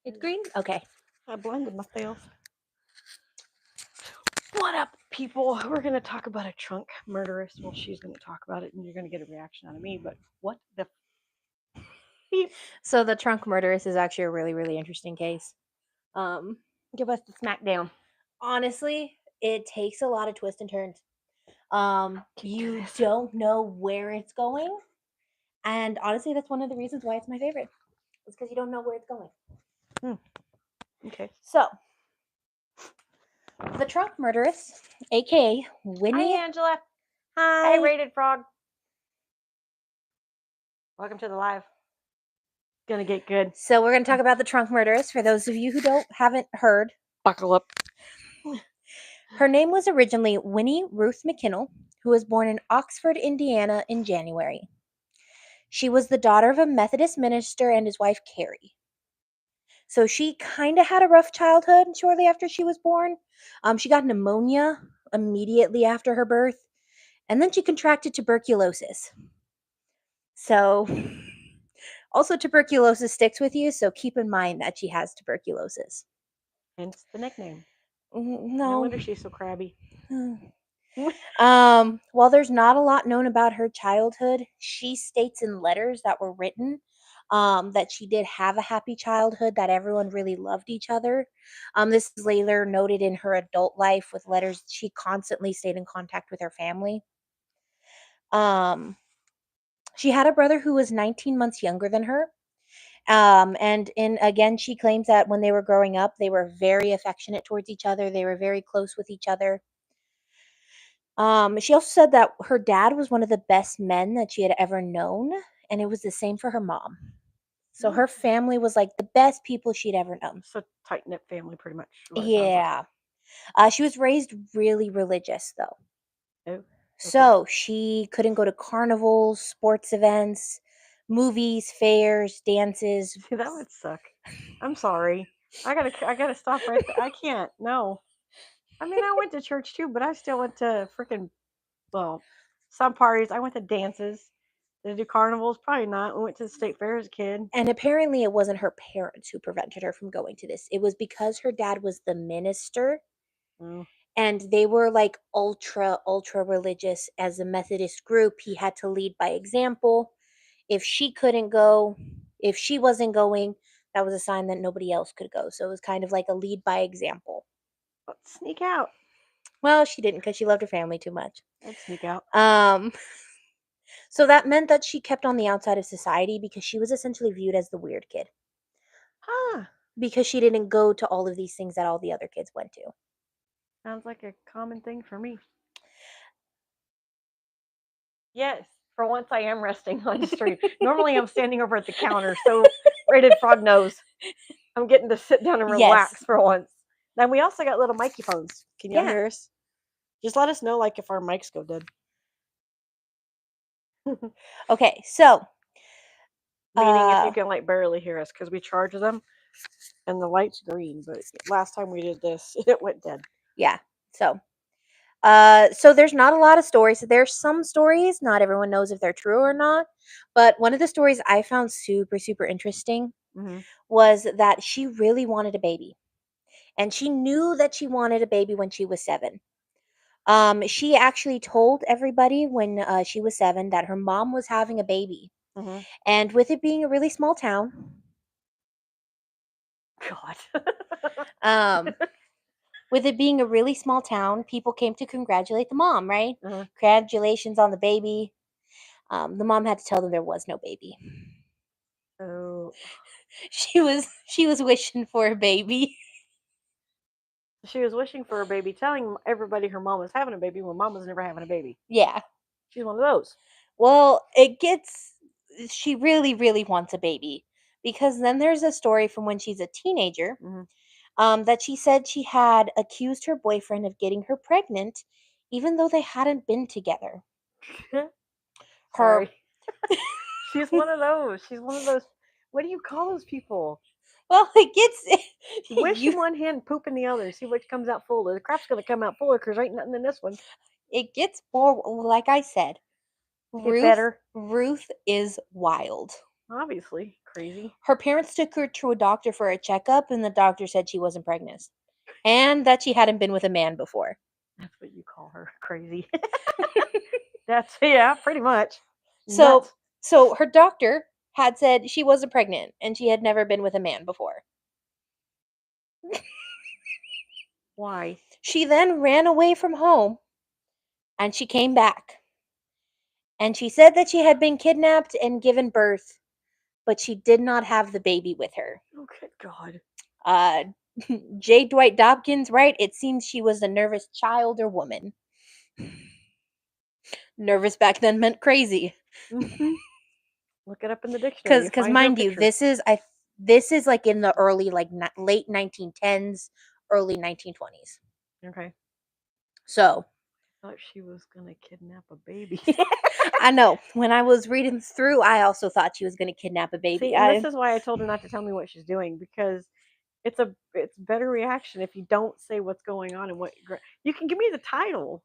It's green? Okay. I blended myself. What up, people? We're going to talk about a trunk murderess. Well, she's going to talk about it, and you're going to get a reaction out of me, but what the beep? So the trunk murderess is actually a really, really interesting case. Give us the smackdown. Honestly, it takes a lot of twists and turns. You this. don't know where it's going. And honestly, that's one of the reasons why it's my favorite. It's because you don't know where it's going. Okay. So, the trunk murderess, aka Winnie. Hi, Angela. Hi. Hey, Rated Frog. Welcome to the live. Gonna get good. So we're going to talk about the trunk murderess. For those of you who haven't heard, Buckle up. Her name was originally Winnie Ruth McKinnell, who was born in Oxford, Indiana in January. She was the daughter of a Methodist minister and his wife, Carrie. So she kind of had a rough childhood shortly after she was born. She got pneumonia immediately after her birth, and then she contracted tuberculosis. So, also tuberculosis sticks with you, so keep in mind that she has tuberculosis. Hence the nickname. No. No wonder she's so crabby. While there's not a lot known about her childhood, she states in letters that were written that she did have a happy childhood, that everyone really loved each other. This is later noted in her adult life with letters. She constantly stayed in contact with her family. She had a brother who was 19 months younger than her. Again, she claims that when they were growing up, they were very affectionate towards each other. They were very close with each other. She also said that her dad was one of the best men that she had ever known, and it was the same for her mom. So her family was like the best people she'd ever known. So tight-knit family, pretty much. Yeah. She was raised really religious, though. Oh. Okay. So she couldn't go to carnivals, sports events, movies, fairs, dances. See, that would suck. I'm sorry. I gotta stop right there. I can't. No. I mean, I went to church too, but I still went to freaking, well, some parties. I went to dances. Did I do carnivals? Probably not. We went to the state fair as a kid. And apparently it wasn't her parents who prevented her from going to this. It was because her dad was the minister. And they were like ultra religious. As a Methodist group, he had to lead by example. If she couldn't go, if she wasn't going, that was a sign that nobody else could go. So it was kind of like a lead by example. Let's sneak out. Well, she didn't, because she loved her family too much. I'd sneak out. So that meant that she kept on the outside of society, because she was essentially viewed as the weird kid. Because she didn't go to all of these things that all the other kids went to. Sounds like a common thing for me. Yes, for once I am resting on the street. Normally I'm standing over at the counter, so Rated Frog knows I'm getting to sit down and relax for once. Then we also got little Mikey phones. Can y'all hear us? Just let us know, like, if our mics go dead. Okay, so meaning if you can like barely hear us, because we charge them and the light's green, but last time we did this, it went dead. Yeah. So there's not a lot of stories. There's some stories, not everyone knows if they're true or not, but one of the stories I found super, super interesting was that she really wanted a baby. And she knew that she wanted a baby when she was 7. She actually told everybody when she was 7 that her mom was having a baby. And with it being a really small town, with it being a really small town, people came to congratulate the mom, right? Congratulations on the baby. The mom had to tell them there was no baby. Oh. She was wishing for a baby. She was wishing for a baby, telling everybody her mom was having a baby when mom was never having a baby. Yeah. She's one of those. Well, she really, really wants a baby. Because then there's a story from when she's a teenager that she said she had accused her boyfriend of getting her pregnant, even though they hadn't been together. Sorry. She's one of those. She's one of those. What do you call those people? Well, it gets... Wish in one hand, poop in the other. See which comes out fuller. The crap's going to come out fuller because there ain't nothing in this one. It gets more, like I said. Ruth is wild. Obviously. Crazy. Her parents took her to a doctor for a checkup, and the doctor said she wasn't pregnant and that she hadn't been with a man before. That's what you call her. Crazy. That's, yeah, pretty much. So, Nuts. so her doctor had said she wasn't pregnant and she had never been with a man before. Why? She then ran away from home and she came back. And she said that she had been kidnapped and given birth, but she did not have the baby with her. Oh, good God. Uh, J. Dwight Dobkins, right? It seems she was a nervous child or woman. Nervous back then meant crazy. Mm-hmm. Look it up in the dictionary. You Because find her mind you, picture. this is like in the early late 1910s, early 1920s. Okay. So I thought she was gonna kidnap a baby. I know when I was reading through, I also thought she was going to kidnap a baby. See, and this is why I told her not to tell me what she's doing, because it's better reaction if you don't say what's going on and what you can give me the title.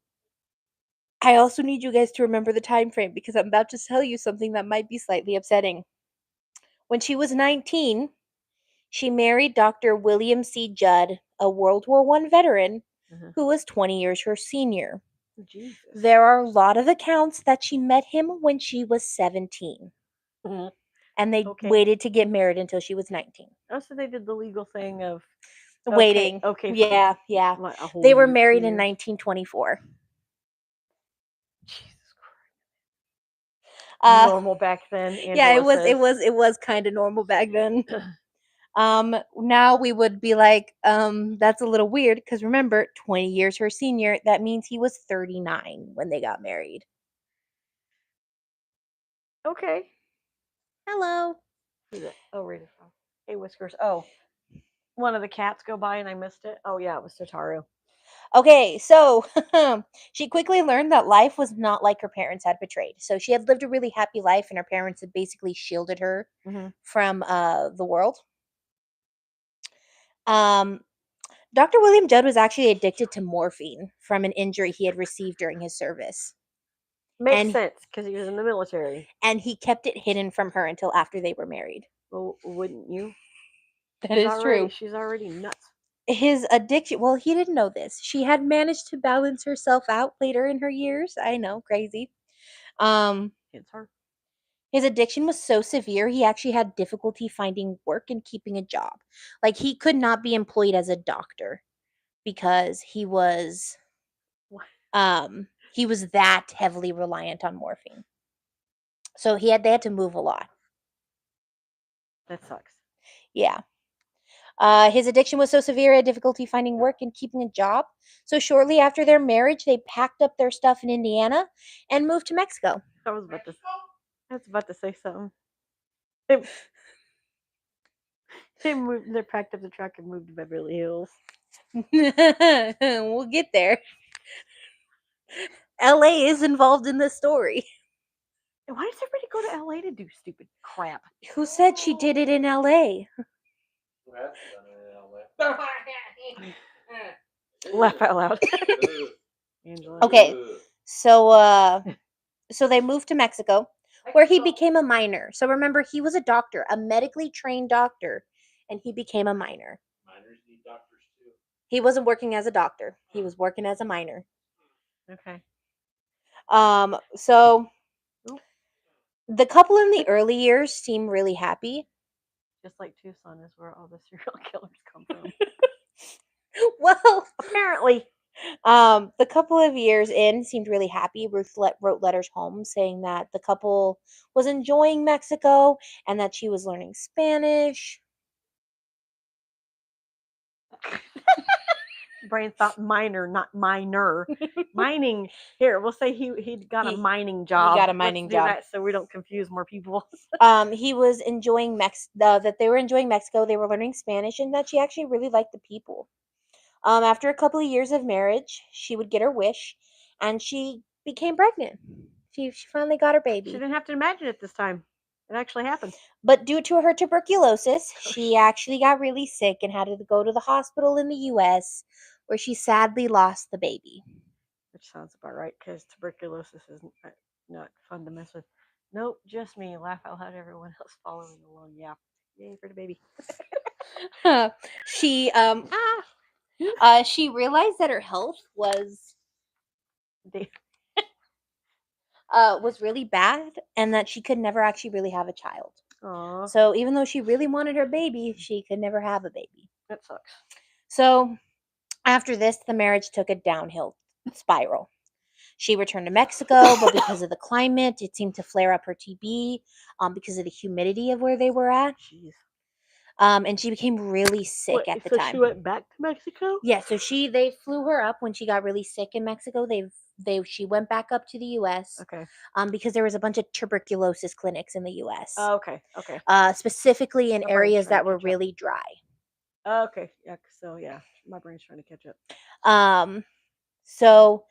I also need you guys to remember the time frame because I'm about to tell you something that might be slightly upsetting. When she was 19, she married Dr. William C. Judd, a World War I veteran who was 20 years her senior. Jesus. There are a lot of accounts that she met him when she was 17. And they waited to get married until she was 19. Oh, so they did the legal thing of Waiting. Okay. Yeah, yeah. Like a whole They were year, married 2 in years. 1924. Jesus Christ. Normal back then. Yeah, Angela says. it was kind of normal back then. Now we would be like, that's a little weird because remember, 20 years her senior, that means he was 39 when they got married. Okay. Hello. Who's it? Oh, Rita. Hey, Whiskers. Oh, one of the cats go by and I missed it. Oh yeah, it was Totaru. Okay, so she quickly learned that life was not like her parents had portrayed. So she had lived a really happy life, and her parents had basically shielded her from the world. Dr. William Judd was actually addicted to morphine from an injury he had received during his service. Makes sense because he was in the military. And he kept it hidden from her until after they were married. Well, wouldn't you? That is true. She's already nuts. His addiction, well, he didn't know this. She had managed to balance herself out later in her years. I know, crazy. It's her. His addiction was so severe, he actually had difficulty finding work and keeping a job. Like, he could not be employed as a doctor because he was that heavily reliant on morphine. So they had to move a lot. That sucks. Yeah. His addiction was so severe, he had difficulty finding work and keeping a job. So shortly after their marriage, they packed up their stuff in Indiana and moved to Mexico. I was about to say something. They packed up the truck and moved to Beverly Hills. We'll get there. LA is involved in this story. Why does everybody go to LA to do stupid crap? Who said she did it in LA? Laugh out loud. Angela. Okay. So they moved to Mexico where he became a miner. So remember, he was a doctor, a medically trained doctor, and he became a miner. Miners need doctors too. He wasn't working as a doctor. He was working as a miner. Okay. So the couple in the early years seem really happy. Just like Tucson is where all the serial killers come from. Well, apparently. The couple of years in seemed really happy. Ruth wrote letters home saying that the couple was enjoying Mexico and that she was learning Spanish. Brain thought miner, not minor. Mining. Here, we'll say he got a mining job. He got a mining job. That so we don't confuse more people. He was enjoying that they were enjoying Mexico. They were learning Spanish, and that she actually really liked the people. After a couple of years of marriage, she would get her wish, and she became pregnant. She finally got her baby. She didn't have to imagine it this time. It actually happened. But due to her tuberculosis, she actually got really sick and had to go to the hospital in the U.S., where she sadly lost the baby. Which sounds about right, because tuberculosis is not fun to mess with. Nope, just me. Laugh out loud. Everyone else following along. Yeah. Yay for the baby. She she realized that her health They- was really bad and that she could never actually really have a child. Aw, So even though she really wanted her baby, she could never have a baby. that sucks. So after this, the marriage took a downhill spiral. She returned to Mexico, but because of the climate, it seemed to flare up her TB because of the humidity of where they were at. Jeez. And she became really sick Wait, at the so time. she went back to Mexico? Yeah, so they flew her up when she got really sick in Mexico. She went back up to the U.S. Okay. Because there was a bunch of tuberculosis clinics in the U.S. Oh, okay. Okay. Specifically in My brain's areas trying that to were catch up. really dry. Okay. Yeah. So yeah, my brain's trying to catch up. So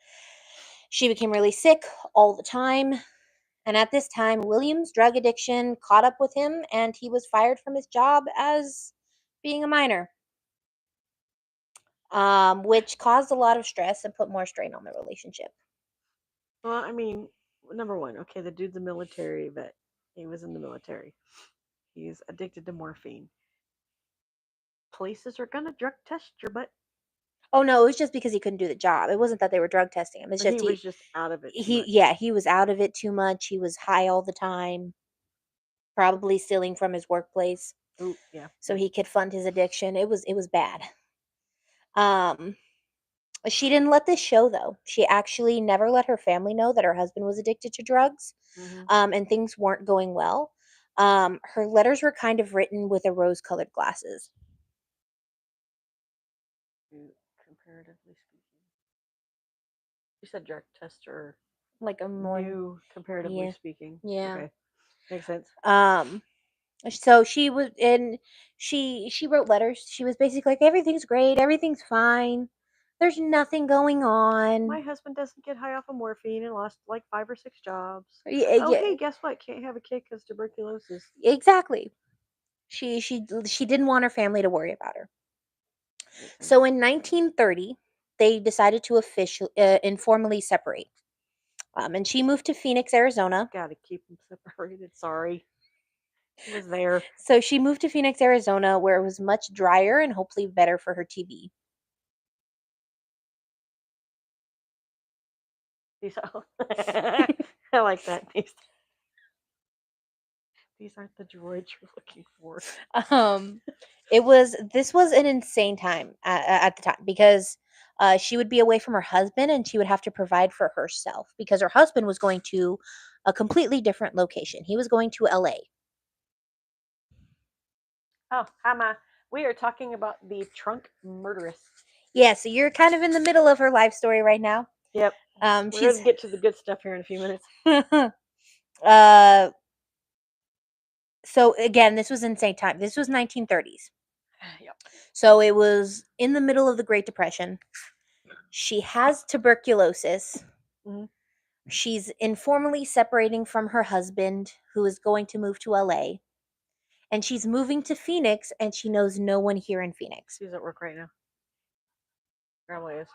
she became really sick all the time. And at this time, William's drug addiction caught up with him and he was fired from his job as being a minor, which caused a lot of stress and put more strain on the relationship. Well, I mean, number one, okay, the dude's a military vet. He was in the military. He's addicted to morphine. Places are gonna drug test your butt. Oh no, it was just because he couldn't do the job. It wasn't that they were drug testing him. It's Or just he was just out of it too much. he was out of it too much. He was high all the time, probably stealing from his workplace Ooh, yeah. so he could fund his addiction. It was bad. Um she didn't let this show though. She actually never let her family know that her husband was addicted to drugs. Mm-hmm. And things weren't going well. Her letters were kind of written with a rose-colored glasses. Comparatively speaking, you said drug test or Like a more new, comparatively yeah. speaking. Yeah. Okay, makes sense. So she was and she wrote letters. She was basically like everything's great, everything's fine. There's nothing going My on. husband doesn't get high off of morphine and lost like 5 or 6 jobs. Yeah, Oh, yeah, hey, guess what? Can't have a kid because tuberculosis. exactly. She didn't want her family to worry about her. Makes sense. So in 1930, they decided to informally separate. And she moved to Phoenix, Arizona. Gotta keep them separated. Sorry. He was there. So she moved to Phoenix, Arizona, where it was much drier and hopefully better for her TB. I like that. These aren't the droids you're looking for. This was an insane time at the time because she would be away from her husband and she would have to provide for herself because her husband was going to a completely different location. He was going to LA. Oh, hi, Ma. We are talking about the trunk murderess. Yeah, so you're kind of in the middle of her life story right now. Yep. We're She's going to get to the good stuff here in a few minutes. uh so again, this was insane time. This was 1930s. Yep. So it was in the middle of the Great Depression. She has tuberculosis. Mhm. She's informally separating from her husband, who is going to move to LA. And she's moving to Phoenix, and she knows no one here in Phoenix. She's at work right now. Grandma is.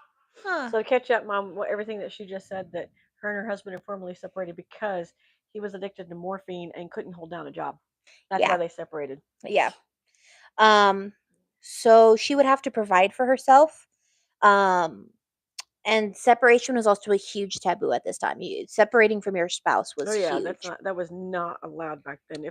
Huh. So to catch up, Mom, everything that she just said, that her and her husband are formally separated because he was addicted to morphine and couldn't hold down a job. That's Yeah. why they separated. Yeah. So she would have to provide for herself. And separation was also a huge taboo at this time. Separating from your spouse was Oh yeah, huge. that was not allowed back then.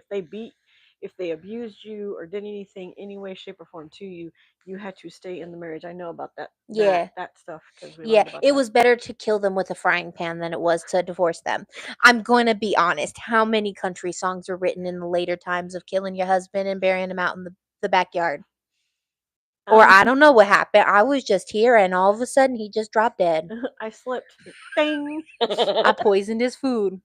If they abused you or did anything any way, shape, or form to you, you had to stay in the marriage. I know about that. Yeah. That stuff because we Yeah, learned about it that. was better to kill them with a frying pan than it was to divorce them. I'm going to be honest. How many country songs were written in the later times of killing your husband and burying him out in the backyard? Or I don't know what happened. I was just here and all of a sudden he just dropped dead. I slipped. Ding. I poisoned his food.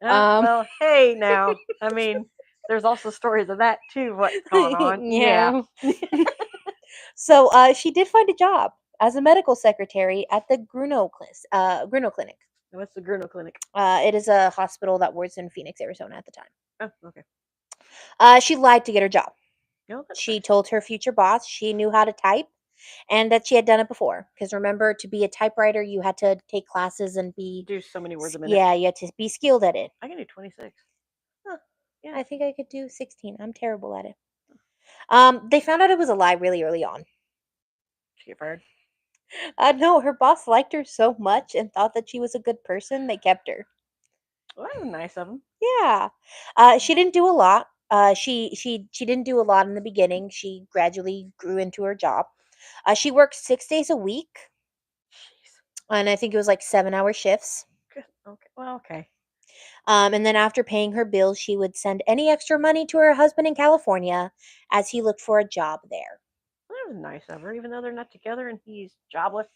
Well, hey now. I mean, there's also stories of that too. What's going on? Yeah. So she did find a job as a medical secretary at the Gruno Clinic. What's the Gurno Clinic? It is a hospital that was in Phoenix, Arizona at the time. Oh, okay. She lied to get her job. No, that's She nice. told her future boss she knew how to type and that she had done it before. Because remember, to be a typewriter, you had to take classes and be Do so many words a minute. yeah, you had to be skilled at it. I can do 26. Huh. Yeah. I think I could do 16. I'm terrible at it. They found out it was a lie really early on. Did she get fired? No, her boss liked her so much and thought that she was a good person, they kept her. Well, that was nice of them. Yeah. She didn't do a lot. She didn't do a lot in the beginning. She gradually grew into her job. She worked 6 days a week, Jeez. and I think it was like 7-hour shifts. Good. Okay. Well, okay. And then after paying her bills, she would send any extra money to her husband in California as he looked for a job there. Well, that was nice of her, even though they're not together and he's jobless.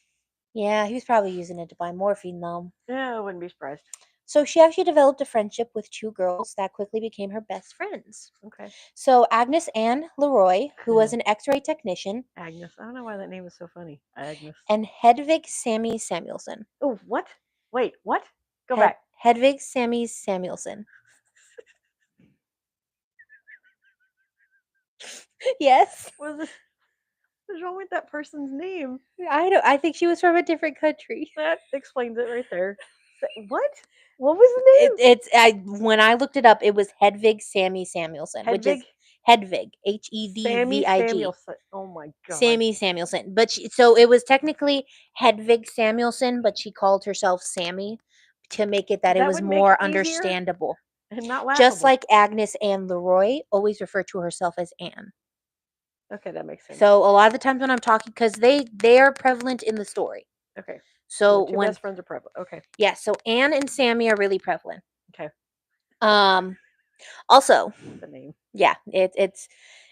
Yeah, he was probably using it to buy morphine though. Yeah, I wouldn't be surprised. So she actually developed a friendship with two girls that quickly became her best friends. Okay. So Agnes Ann Leroy, who was an X-ray technician, Agnes. I don't know why that name is so funny. Agnes. and Hedvig Sammy Samuelson. Oh, what? Wait, what? Go back. Hedvig Sammy Samuelson. Yes. What's wrong with that person's name? I think she was from a different country. That explains it right there. What? What was the name? When I looked it up, it was Hedvig Sammy Samuelson, which is Hedvig? Hedvig, Hedvig. Sammy Samuelson. Oh my god. Sammy Samuelson. But so it was technically Hedvig Samuelson, but she called herself Sammy to make it that it That was would make more it easier understandable. and not laughable. Just like Agnes Ann Leroy always referred to herself as Anne. Okay, that makes sense. So a lot of the times when I'm talking, because they are prevalent in the story. Okay. So the two best friends are prevalent. Okay. yeah, so Anne and Sammy are really prevalent. Okay. Also, The name. yeah, it's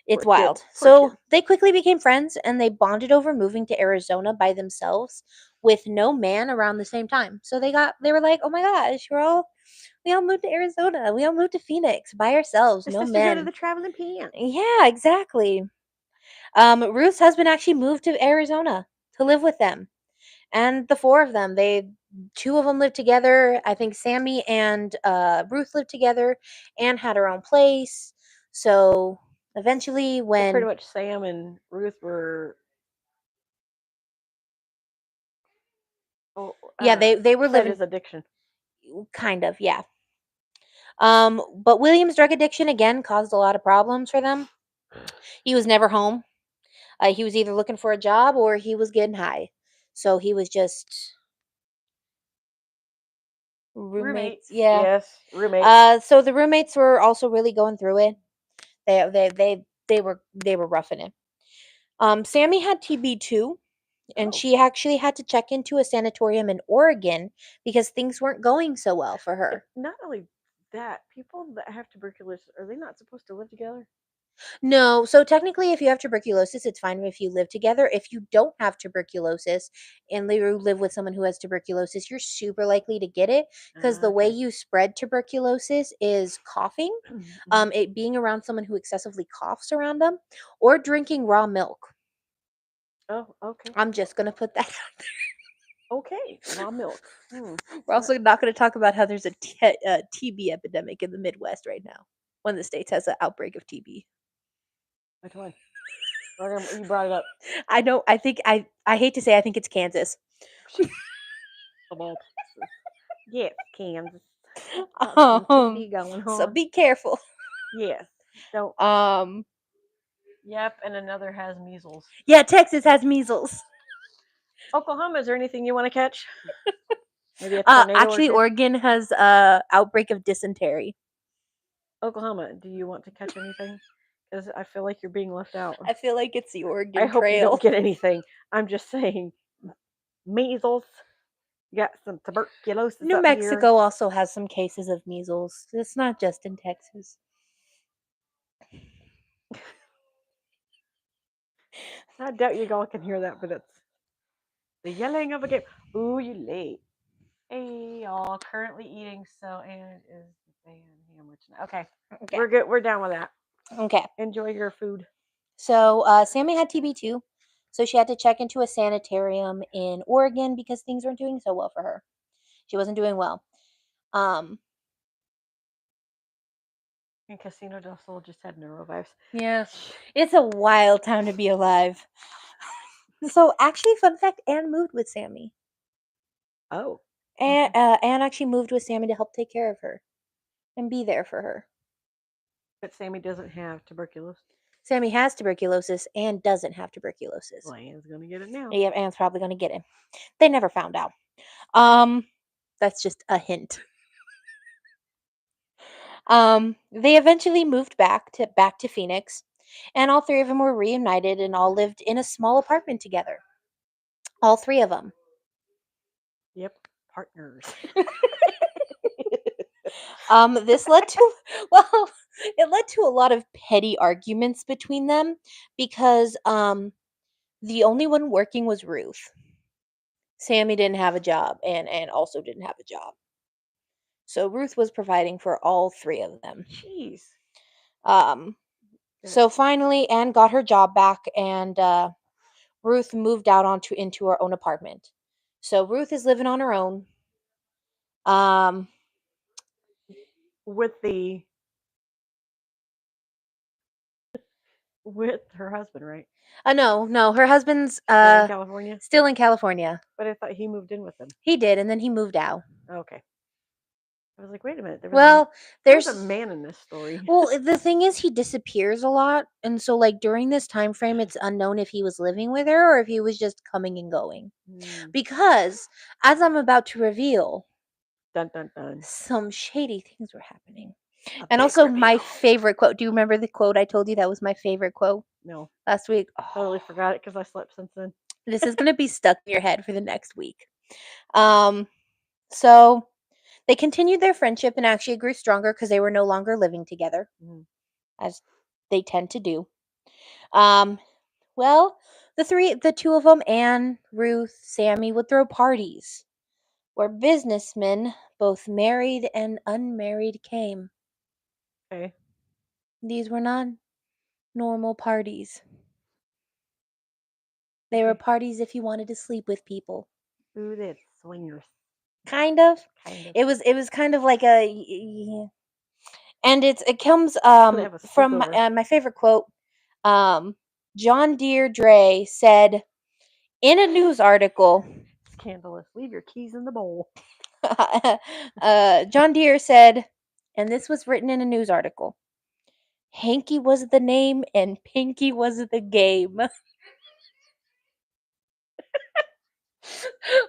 Poor wild. kid. Poor So kid. they quickly became friends and they bonded over moving to Arizona by themselves with no man around the same time. So they were like, oh my gosh, we all moved to Arizona. We all moved to Phoenix by ourselves, The no sisterhood men. of the traveling pants. Yeah, exactly. Ruth's husband actually moved to Arizona to live with them. And the four of them, two of them lived together. I think Sammy and Ruth lived together and had her own place. So eventually So pretty when much Sam and Ruth were yeah, they were said living his addiction. kind of, yeah. But William's drug addiction again caused a lot of problems for them. He was never home. He was either looking for a job or he was getting high. So he was just roommates. Yeah. Yes, roommates. So the roommates were also really going through it. They were roughing it. Sammy had TB too, and Oh. she actually had to check into a sanatorium in Oregon because things weren't going so well for her. Not only that, people that have tuberculosis, are they not supposed to live together? No, so technically, if you have tuberculosis, it's fine if you live together. If you don't have tuberculosis and you live with someone who has tuberculosis, you're super likely to get it because the way Okay. you spread tuberculosis is coughing, it being around someone who excessively coughs around them, or drinking raw milk. Oh, okay. I'm just gonna put that out there. Okay, raw milk. We're also not going to talk about how there's a TB epidemic in the Midwest right now. One of the states has an outbreak of TB. Which one? You brought it up. I know. I think I hate to say I think it's Kansas. Of all places. Yes, Kansas. Got some TB going on. So be careful. Yes. Don't. Yep, and another has measles. Yeah, Texas has measles. Oklahoma, is there anything you want to catch? Maybe a tornado actually, or two? Oregon has a outbreak of dysentery. Oklahoma, do you want to catch anything? Because I feel like you're being left out. I feel like it's the Oregon I hope you Trail. don't get anything. I'm just saying, measles. You got some tuberculosis New up Mexico also has some cases of measles. It's not just in Texas. I doubt you all can hear that, but it's the yelling of a game. Ooh, you late. Hey, y'all. Currently eating, so and is the fan sandwich. Okay, we're good. We're down with that. Okay. Enjoy your food. So Sammy had TB too, so she had to check into a sanitarium in Oregon because things weren't doing so well for her. She wasn't doing well. And Casino del Sol just had neurovirus. Yeah, it's a wild time to be alive. So actually, fun fact: Anne moved with Sammy. Oh. And Okay. Anne actually moved with Sammy to help take care of her and be there for her. But Sammy doesn't have tuberculosis. Sammy has tuberculosis and doesn't have tuberculosis. Well, Anne's gonna get it now. Yeah, Anne's probably going to get it. They never found out. That's just a hint. They eventually moved back to Phoenix, and all three of them were reunited and all lived in a small apartment together. All three of them. Yep. Partners. This led to well, it led to a lot of petty arguments between them because the only one working was Ruth. Sammy didn't have a job and also didn't have a job. So Ruth was providing for all three of them. Jeez. Um so finally Anne got her job back and Ruth moved out into her own apartment. So Ruth is living on her own. Um With her husband, right? no, her husband's Still in California? still in California. But I thought he moved in with them. He did, and then he moved out. Okay. I was like, wait a minute. Well, There's a there's man in this story. well, the thing is he disappears a lot, and so like during this time frame it's unknown if he was living with her or if he was just coming and going. Because as I'm about to reveal, Dun dun dun. some shady things were happening. A And big also my reveal. favorite quote. Do you remember the quote I told you that was my favorite quote No, last week? totally forgot it because I slept since then. This is going to be stuck in your head for the next week. So they continued their friendship and actually grew stronger because they were no longer living together, as they tend to do. Well, the two of them, Anne, Ruth, Sammy, would throw parties where businessmen, both married and unmarried, came. Okay. These were not normal parties. They were Okay. parties if you wanted to sleep with people. Ooh, that's swingers. Kind of. Kind of. It was kind of like and it comes Have a from sleepover. my favorite quote. John Deere Dre said in a news article. Scandalous. Leave your keys in the bowl. John Deere said, and this was written in a news article, Hanky was the name and Pinky was the game.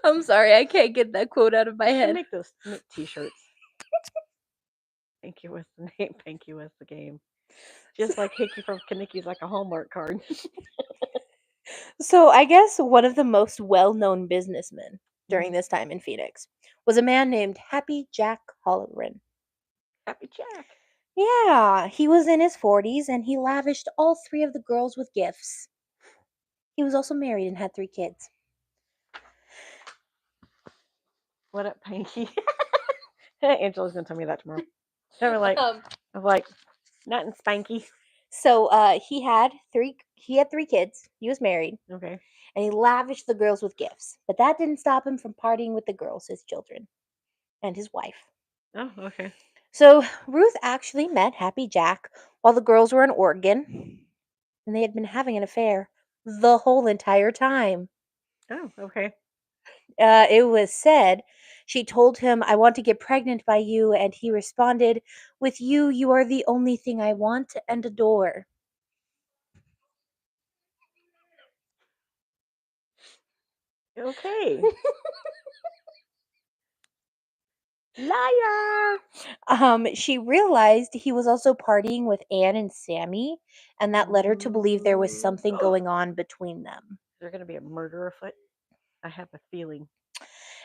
I'm sorry, I can't get that quote out of my You should head. make t-shirts. Pinky was the name, Pinky was the game. Just like Hickey from Kanicki's like a Hallmark card. So I guess one of the most well-known businessmen during Mhm. this time in Phoenix was a man named Happy Jack Holloran. Happy Jack. Yeah, he was in his 40s and he lavished all three of the girls with gifts. He was also married and had 3 kids. What up, Pinky? Angela's gonna tell me that tomorrow. I'm like, nothing spanky. So he had 3 kids. He was married. Okay. And he lavished the girls with gifts. But that didn't stop him from partying with the girls, his children, and his wife. Oh, okay. So Ruth actually met Happy Jack while the girls were in Oregon, and they had been having an affair the whole entire time. Oh, okay. It was said she told him, I want to get pregnant by you, and he responded, with you, you are the only thing I want and adore. Okay. Liar. She realized he was also partying with Anne and Sammy, and that led her to believe there was something going on between them. Is there going to be a murder afoot? I have a feeling.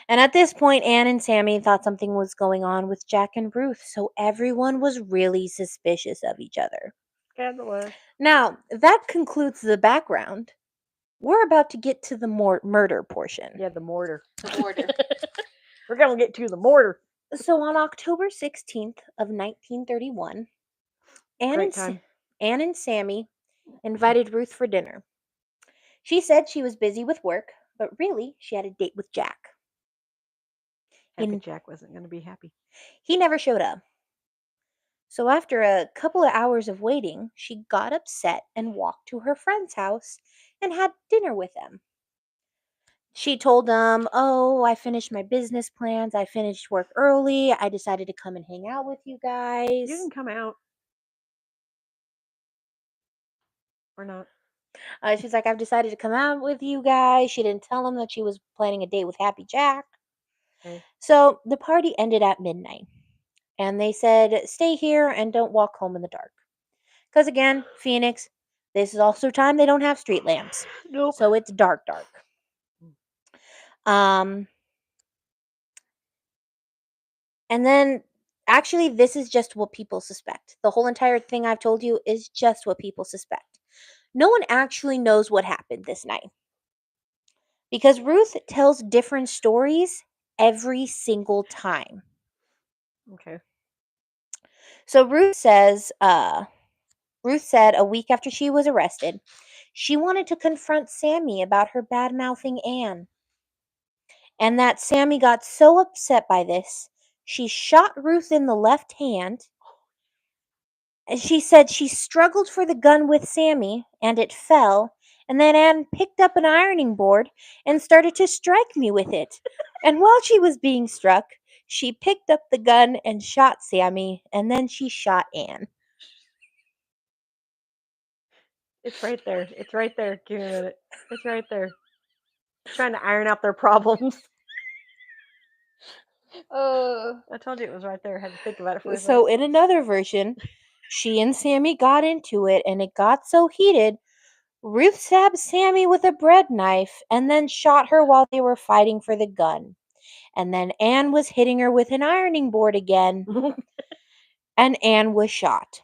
And at this point, Anne and Sammy thought something was going on with Jack and Ruth, so everyone was really suspicious of each other. Scandalous. Now, that concludes the background. We're about to get to the murder portion. Yeah, the mortar. The mortar. We're going to get to the mortar. So on October 16th of 1931, Anne and Sammy invited Ruth for dinner. She said she was busy with work, but really she had a date with Jack. Happy Jack wasn't going to be happy. He never showed up. So after a couple of hours of waiting, she got upset and walked to her friend's house and had dinner with them. She told them, "Oh, I finished my business plans. I finished work early. I decided to come and hang out with you guys." You can come out. Or not. She's like, "I've decided to come out with you guys." She didn't tell them that she was planning a date with Happy Jack. Okay. So the party ended at midnight. And they said, "Stay here and don't walk home in the dark." Because again, Phoenix, this is also time they don't have street lamps. Nope. So it's dark. Um, and then actually, this is just what people suspect. The whole entire thing I've told you is just what people suspect. No one actually knows what happened this night. Because Ruth tells different stories every single time. Okay. So Ruth said a week after she was arrested, she wanted to confront Sammy about her bad mouthing Anne. And that Sammy got so upset by this, she shot Ruth in the left hand. And she said she struggled for the gun with Sammy, and it fell. And then Anne picked up an ironing board and started to strike me with it. And while she was being struck, she picked up the gun and shot Sammy, and then she shot Anne. It's right there. It's right there. Give me a minute. It's right there. Trying to iron out their problems. I told you it was right there. I had to think about it for a So second. in another version, she and Sammy got into it, and it got so heated, Ruth stabbed Sammy with a bread knife and then shot her while they were fighting for the gun. And then Anne was hitting her with an ironing board again, and Anne was shot.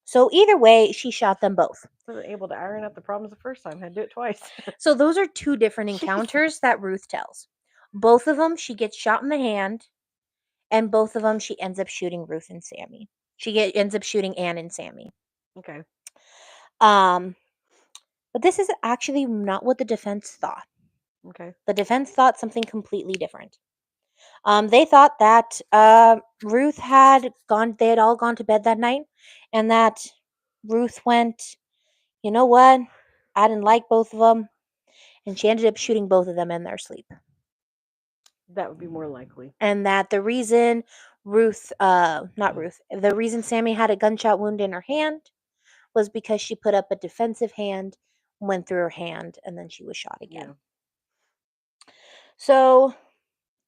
So either way, she shot them both. Wasn't able to iron out the problems the first time. Had to do it twice. So those are two different Jesus. encounters that Ruth tells. Both of them, she gets shot in the hand, and both of them, she ends up shooting Ruth and Sammy. Ends up shooting Anne and Sammy. Okay. But this is actually not what the defense thought. Okay. The defense thought something completely different. They thought that Ruth had gone, they had all gone to bed that night, and that Ruth went, "You know what? I didn't like both of them." And she ended up shooting both of them in their sleep. That would be more likely. And that the reason the reason Sammy had a gunshot wound in her hand was because she put up a defensive hand, went through her hand, and then she was shot again. Yeah. So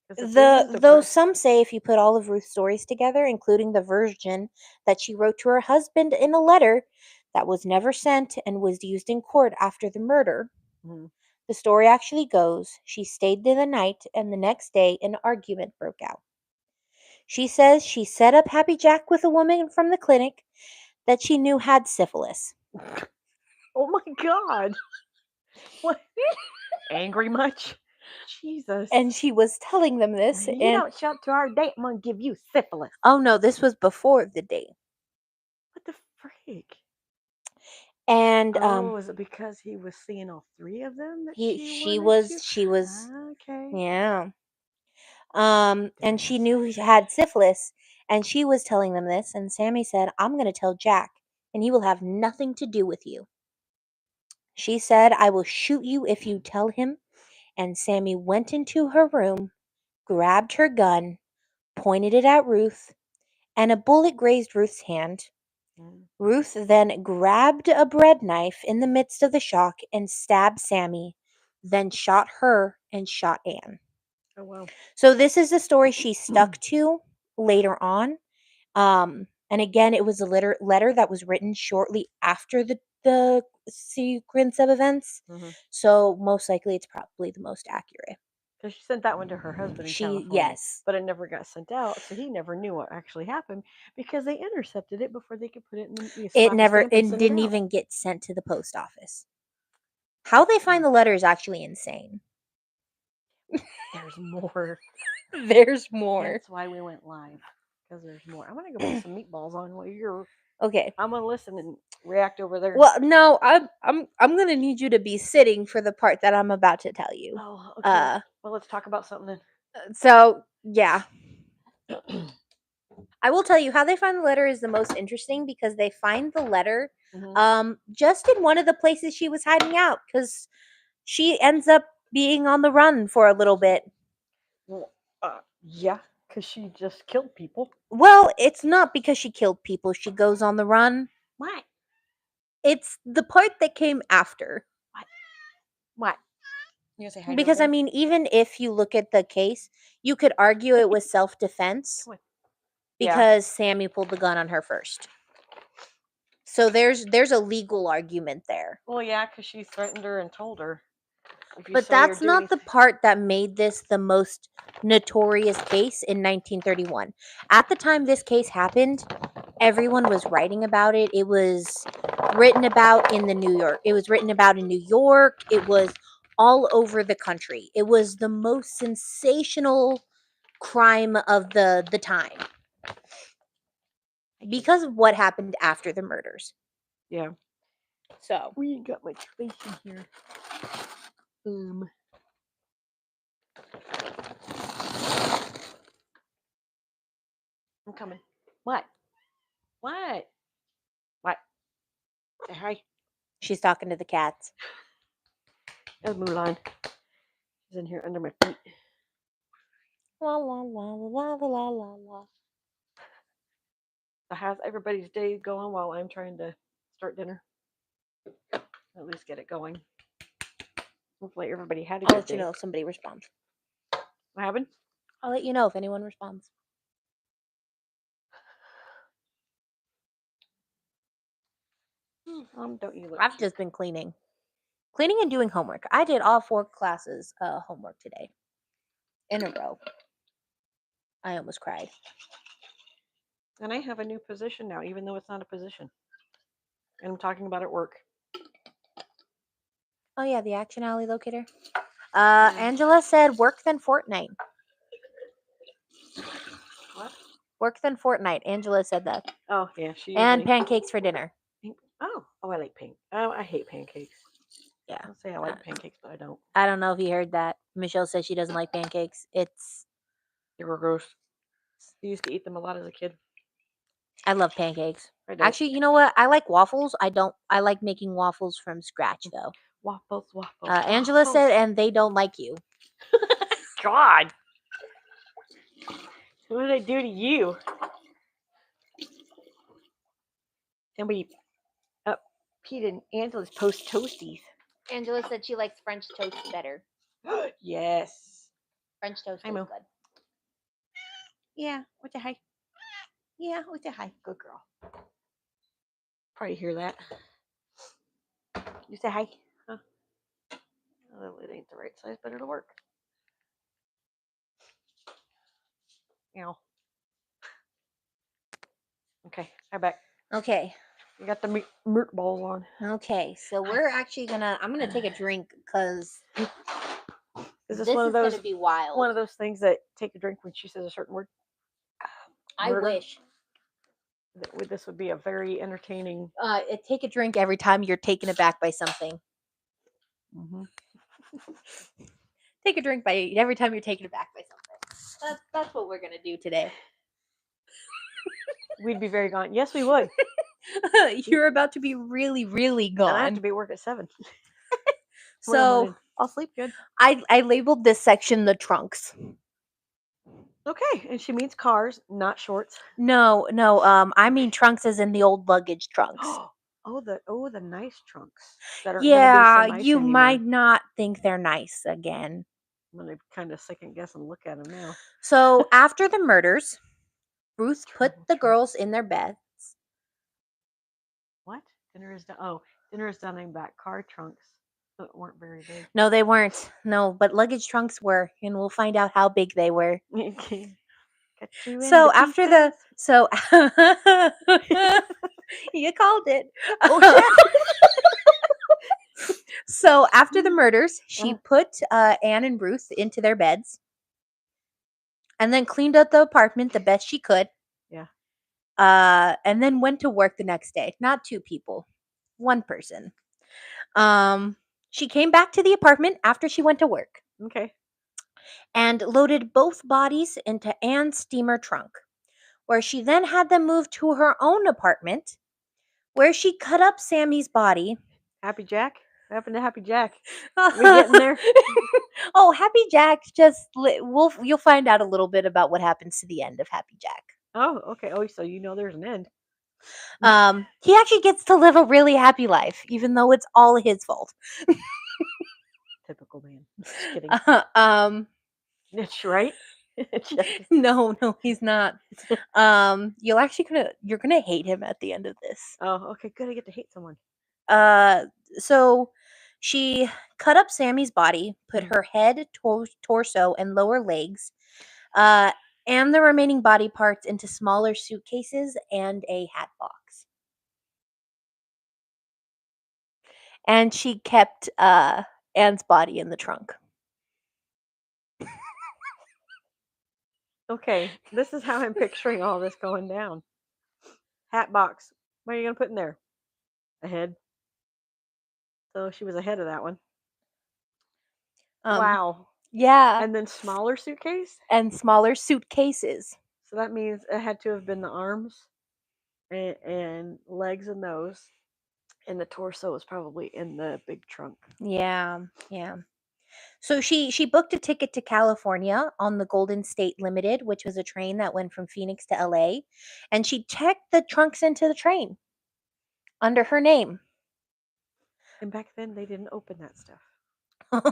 The though some say if you put all of Ruth's stories together, including the version that she wrote to her husband in a letter that was never sent and was used in court after the murder, the story actually goes she stayed there the night, and the next day an argument broke out. She says she set up Happy Jack with a woman from the clinic that she knew had syphilis. Oh my God. What? Angry much? Jesus. And she was telling them this. You And don't show up to our date, I'm gonna give you syphilis. oh no, this was before the date. What the freak? And is it because he was seeing all three of them that she was okay. yeah. And she knew he had syphilis, and she was telling them this, and Sammy said, "I'm going to tell Jack, and he will have nothing to do with you." She said, "I will shoot you if you tell him." And Sammy went into her room, grabbed her gun, pointed it at Ruth, and a bullet grazed Ruth's hand. Ruth then grabbed a bread knife in the midst of the shock and stabbed Sammy, then shot her and shot Anne. Oh wow. So this is the story she stuck to later on. And again, it was a letter that was written shortly after the sequence of events. So most likely it's probably the most accurate. So she sent that one to her husband in California. Yes. But it never got sent out, so he never knew what actually happened because they intercepted it before they could put it in the It didn't even get sent to the post office. How they find the letter is actually insane. There's more. There's more. That's why we went live. Because there's more. I'm gonna go put some meatballs on while you're okay. I'm gonna listen and react over there. Well, no, I'm gonna need you to be sitting for the part that I'm about to tell you. Oh, okay. Well, let's talk about something then. So yeah. I will tell you how they find the letter is the most interesting because they find the letter just in one of the places she was hiding out, because she ends up being on the run for a little bit. Well, yeah, because she just killed people. Well, it's not because she killed people she goes on the run. What? It's the part that came after. What? You gonna say hi to Because, I everybody? mean, even if you look at the case, you could argue it was self-defense Come on. Yeah. because Sammy pulled the gun on her first. So there's a legal argument there. Well, yeah, because she threatened her and told her. If you But say or that's do not the anything- part that made this the most notorious case in 1931. At the time this case happened, everyone was writing about it. It was written about in New York. It was written about in New York. It was all over the country. It was the most sensational crime of the time because of what happened after the murders. Yeah. So We ain't got much space in here. I'm coming. What? What? What? Say hi. she's talking to the cats. There's Mulan. She's in here under my feet. La la la la la la la la. So how's everybody's day going while I'm trying to start dinner? At least get it going. Hopefully everybody had a I'll good let day. you know if somebody responds. What happened? I'll let you know if anyone responds. Don't you look I've cute. just been cleaning and doing homework. I did all 4 classes homework today in a row. I almost cried. And I have a new position now, even though it's not a position. And I'm talking about at work. Oh yeah, the Action Alley locator. Angela said work then Fortnite. What? Work then Fortnite. Angela said that. Oh yeah, she And usually. pancakes for dinner. Oh, I like I hate pancakes. Yeah. I'll say I like pancakes, but I don't. I don't know if you heard that. Michelle says she doesn't like pancakes. They were gross. I used to eat them a lot as a kid. I love pancakes. I don't. Actually, you know what? I like waffles. I like making waffles from scratch though. Waffles. Angela said, and they don't like you. God. What did I do to you? Somebody peed in Angela's post toasties. Angela said she likes French toast better. Yes. French toast Hi, is Mo. good. Yeah. What's a hi? Yeah. What's a hi? Good girl. Probably hear that. You say hi? Huh? Oh, it ain't the right size, but it'll work. Ow. Okay, I'm back. Okay. You got the meat balls on. Okay. So we're actually I'm gonna take a drink because Is this this one is of those gonna be wild. one of those things that take a drink when she says a certain word? I Murder? wish. This would be a very entertaining. Take a drink every time you're taken aback by something. Mm-hmm. Take a drink by every time you're taken aback by something. That's what we're gonna do today. We'd be very gone. Yes, we would. You're about to be really, really And I have to gone. be at work at 7. So I'll sleep good. I labeled this section the trunks. Okay, and she means cars, not shorts. No, I mean trunks as in the old luggage trunks. Oh, the nice trunks that are Yeah, gonna be so nice you anymore. might not think they're nice again. I'm gonna kind of second guess and look at them now. So after the murders, Ruth put the girls in their beds. What? Dinner is done. Oh, dinner is done in back. Car trunks weren't very big. No, they weren't. No, but luggage trunks were, and we'll find out how big they were. Got you So into after you called it. Oh shit. So after the murders, she put Anne and Ruth into their beds and then cleaned up the apartment the best she could. Yeah. And then went to work the next day. Not 2 people, 1 person. She came back to the apartment after she went to work. Okay. And loaded both bodies into Anne's steamer trunk, where she then had them moved to her own apartment, where she cut up Sammy's body. Happy Jack? What happened to Happy Jack? We getting there? Oh, Happy Jack you'll find out a little bit about what happens to the end of Happy Jack. Oh, okay. Oh, so you know there's an end. He actually gets to live a really happy life, even though it's all his fault. Typical man. Just kidding. That's right. No, he's not. You're gonna hate him at the end of this. Oh, okay. Good. I get to hate someone. So she cut up Sammy's body, put her head, torso, and lower legs, uh, and the remaining body parts into smaller suitcases and a hat box. And she kept Anne's body in the trunk. Okay, this is how I'm picturing all this going down. Hat box. What are you gonna put in there? A head. So she was ahead of that one. Wow. Yeah. And then smaller suitcase? And smaller suitcases. So that means it had to have been the arms and legs and those. And the torso was probably in the big trunk. Yeah. So she booked a ticket to California on the Golden State Limited, which was a train that went from Phoenix to LA, and she checked the trunks into the train under her name. And back then they didn't open that stuff. But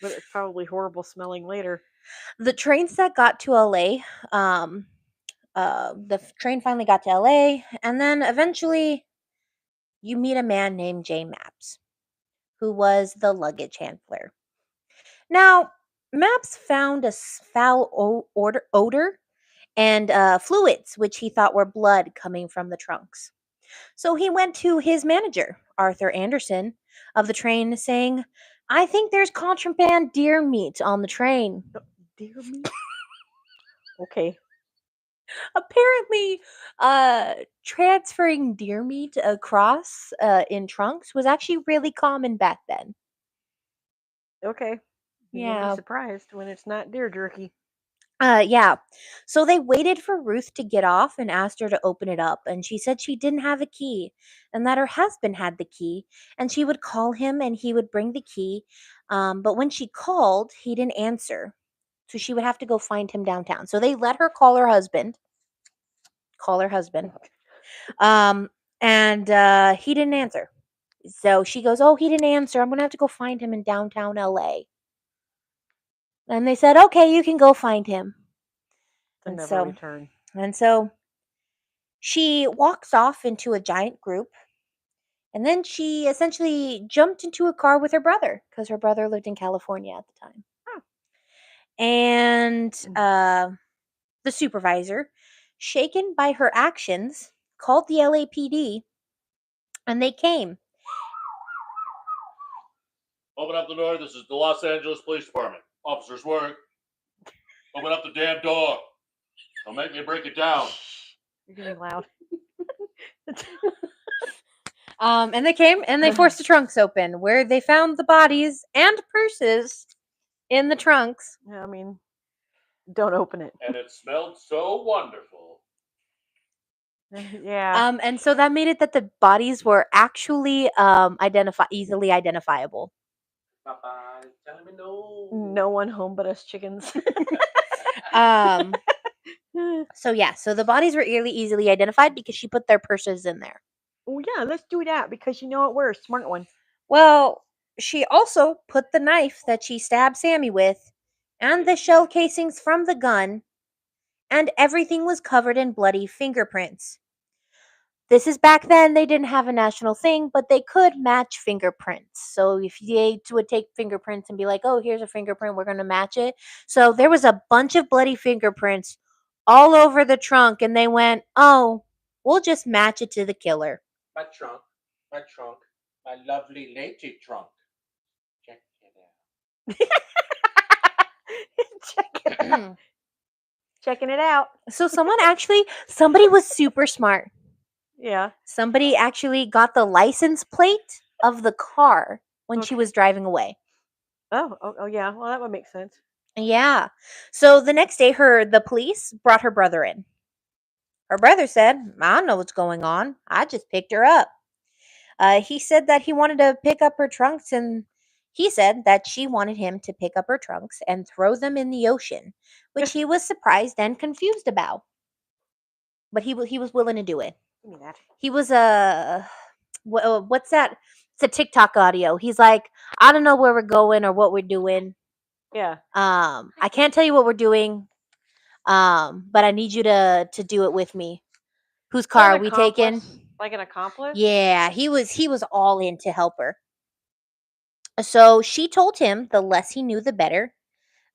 it's probably horrible smelling later. The trains that got to LA, the train finally got to LA, and then eventually you meet a man named Jay Maps, who was the luggage handler. Now, Maps found a foul odor and fluids, which he thought were blood coming from the trunks. So he went to his manager, Arthur Anderson, of the train, saying, "I think there's contraband deer meat on the train." Deer meat? Okay. Apparently, transferring deer meat across in trunks was actually really common back then. Okay. You're gonna Yeah. be surprised when it's not deer jerky. Yeah. So they waited for Ruth to get off and asked her to open it up. And she said she didn't have a key and that her husband had the key. And she would call him and he would bring the key. But when she called, he didn't answer. So she would have to go find him downtown. So they let her call her husband. And he didn't answer. So she goes, "Oh, he didn't answer. I'm going to have to go find him in downtown LA." And they said, "Okay, you can go find him." To And never so return. And so she walks off into a giant group. And then she essentially jumped into a car with her brother because her brother lived in California at the time. Huh. And the supervisor, shaken by her actions, called the LAPD and they came. Open up the door. This is the Los Angeles Police Department. Officers work. Open up the damn door. Don't make me break it down. You're getting loud. And they came and they forced the trunks open where they found the bodies and purses in the trunks. I mean, don't open it. And it smelled so wonderful. Yeah. And so that made it that the bodies were actually easily identifiable. Papa, tell me no. No one home but us chickens. So yeah, so the bodies were easily identified because she put their purses in there. Oh yeah, let's do that because you know what? We're a smart one. Well, she also put the knife that she stabbed Sammy with, and the shell casings from the gun, and everything was covered in bloody fingerprints. This is back then, they didn't have a national thing, but they could match fingerprints. So if they would take fingerprints and be like, "Oh, here's a fingerprint, we're going to match it." So there was a bunch of bloody fingerprints all over the trunk, and they went, "Oh, we'll just match it to the killer." My trunk, my lovely lady trunk. Check it out. Check it out. Checking it out. So somebody was super smart. Yeah. Somebody actually got the license plate of the car when she was driving away. Oh yeah. Well, that would make sense. Yeah. So the next day, the police brought her brother in. Her brother said, "I don't know what's going on. I just picked her up." He said that he wanted to pick up her trunks, and he said that she wanted him to pick up her trunks and throw them in the ocean, which he was surprised and confused about. But he was willing to do it. Give me that. He was what's that? It's a TikTok audio. He's like, I don't know where we're going or what we're doing. Yeah. I can't tell you what we're doing. But I need you to do it with me. Whose So car an are we taking? accomplice? Like an accomplice? Yeah, he was all in to help her. So she told him the less he knew, the better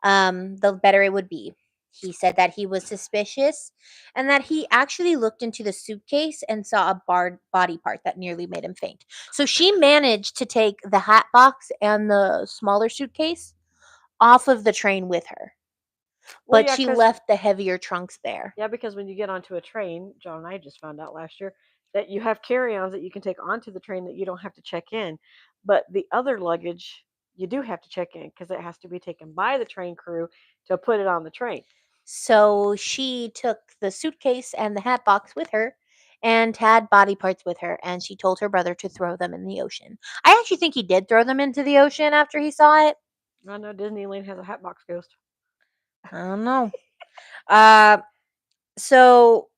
it would be. He said that he was suspicious and that he actually looked into the suitcase and saw a barred body part that nearly made him faint. So she managed to take the hat box and the smaller suitcase off of the train with her, Well, but yeah, she 'cause left the heavier trunks there. yeah, because when you get onto a train, John and I just found out last year that you have carry-ons that you can take onto the train that you don't have to check in, but the other luggage you do have to check in because it has to be taken by the train crew to put it on the train. So she took the suitcase and the hat box with her and had body parts with her, and she told her brother to throw them in the ocean. I actually think he did throw them into the ocean after he saw it. I know Disneyland has a Hatbox Ghost. I don't know. Uh, so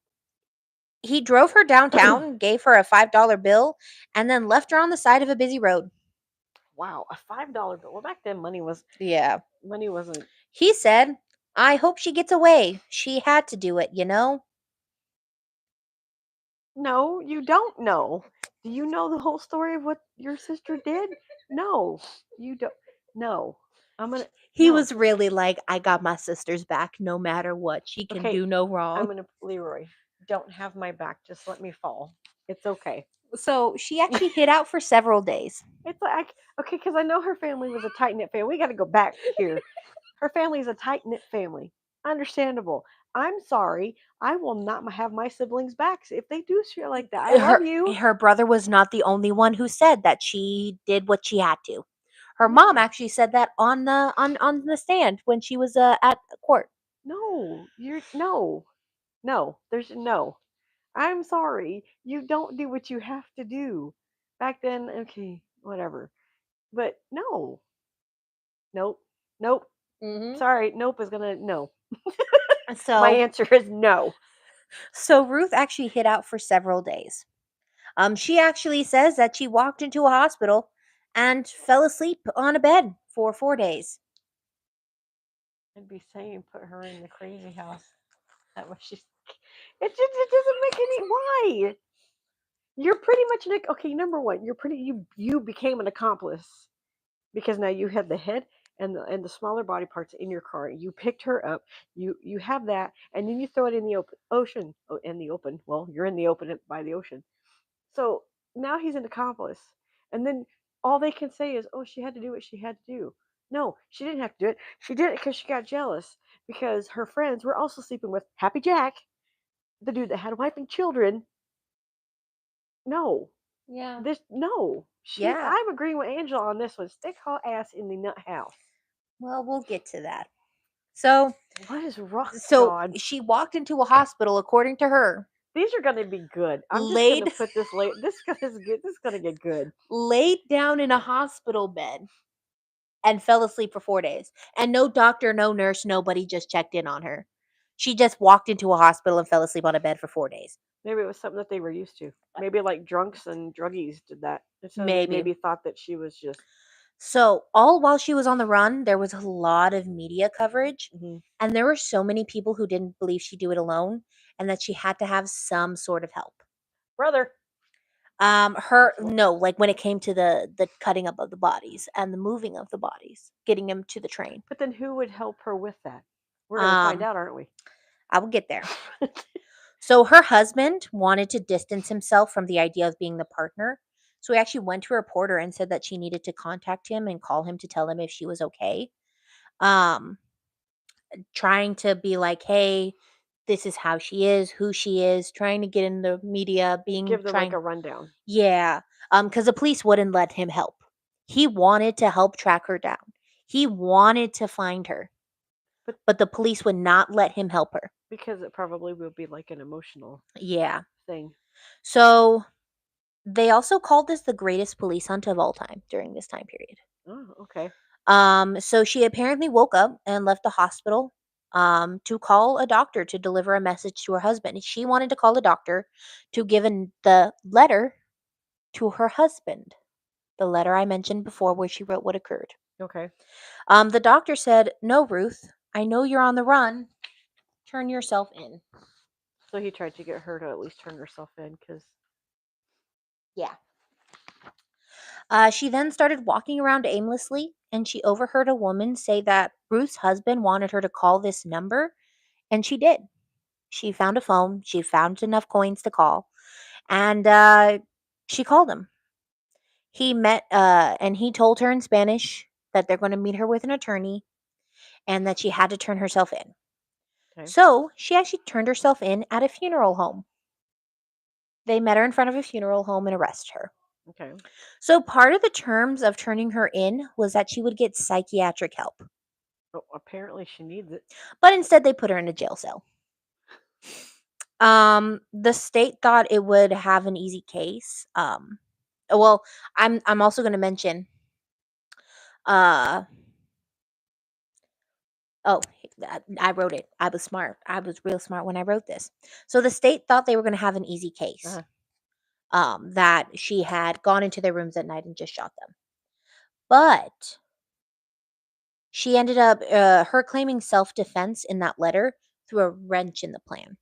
he drove her downtown, gave her a $5 bill, and then left her on the side of a busy road. Wow, a $5 bill. Well, back then Yeah. money wasn't. He said, I hope she gets away. She had to do it, you know? No, you don't know. Do you know the whole story of what your sister did? No, you don't. No, I'm gonna. He No. was really like, I got my sister's back no matter what. She can Okay, do no I'm wrong. gonna. Leroy, don't have my back. Just let me fall. It's okay. So she actually hid out for several days. It's like okay, because I know her family was a tight knit family. We got to go back here. Her family is a tight knit family. Understandable. I'm sorry. I will not have my siblings' backs if they do shit like that. I love you. Her brother was not the only one who said that she did what she had to. Her mom No. actually said that on the stand when she was at court. No, you're no. There's no. I'm sorry. You don't do what you have to do. Back then, okay, whatever. But no, nope, nope. Mm-hmm. Sorry, nope is gonna no. My So answer is no. Ruth actually hid out for several days. She actually says that she walked into a hospital and fell asleep on a bed for 4 days. I'd be saying put her in the crazy house. That was she's. It doesn't make any why. You're pretty much an okay. Number one, you became an accomplice because now you had the head and the smaller body parts in your car. You picked her up. You have that, and then you throw it in the ocean. Oh, in the open. Well, you're in the open by the ocean. So now he's an accomplice, and then all they can say is, "Oh, she had to do what she had to do." No, she didn't have to do it. She did it because she got jealous because her friends were also sleeping with Happy Jack, the dude that had a wife and children. No, Yeah. this no. Yeah. I'm agreeing with Angela on this one. Stick her ass in the nut house. Well, we'll get to that. So What is wrong, so John? she walked into a hospital, according to her, These are going to be good. I'm just going laid to put this late. This is good. This is going to get good. laid down in a hospital bed and fell asleep for 4 days. And no doctor, no nurse, nobody just checked in on her. She just walked into a hospital and fell asleep on a bed for 4 days. Maybe it was something that they were used to. Maybe like drunks and druggies did that. And so they Maybe. maybe thought that she was just. So, all while she was on the run, there was a lot of media coverage, Mhm. and there were so many people who didn't believe she'd do it alone and that she had to have some sort of help. Brother. Her Possible. no, like when it came to the cutting up of the bodies and the moving of the bodies, getting them to the train. But then who would help her with that? We're going to find out, aren't we? I will get there. So her husband wanted to distance himself from the idea of being the partner. So he actually went to a reporter and said that she needed to contact him and call him to tell him if she was okay. Um, Trying to be like, hey, this is how she is, who she is, trying to get in the media, Give them like trying, a rundown. yeah, because the police wouldn't let him help. He wanted to help track her down. He wanted to find her, but the police would not let him help her. Because it probably will be like an emotional Yeah. thing. So They also called this the greatest police hunt of all time during this time period. Oh, okay. So she apparently woke up and left the hospital to call a doctor to deliver a message to her husband. She wanted to call a doctor to give the letter to her husband. The letter I mentioned before where she wrote what occurred. Okay. The doctor said, "No, Ruth, I know you're on the run. Turn yourself in." So he tried to get her to at least turn herself in because. Yeah. She then started walking around aimlessly, and she overheard a woman say that Ruth's husband wanted her to call this number, and she did. She found a phone, she found enough coins to call, and she called him. And he told her in Spanish that they're going to meet her with an attorney and that she had to turn herself in. Okay. So she actually turned herself in at a funeral home. They met her in front of a funeral home and arrested her. Okay. So part of the terms of turning her in was that she would get psychiatric help. Oh, apparently she needs it. But instead they put her in a jail cell. The state thought it would have an easy case. Well, I'm also going to mention uh oh, I wrote it. I was smart. I was real smart when I wrote this. So the state thought they were going to have an easy case. Uh-huh. That she had gone into their rooms at night and just shot them. But she ended up her claiming self-defense in that letter threw a wrench in the plan,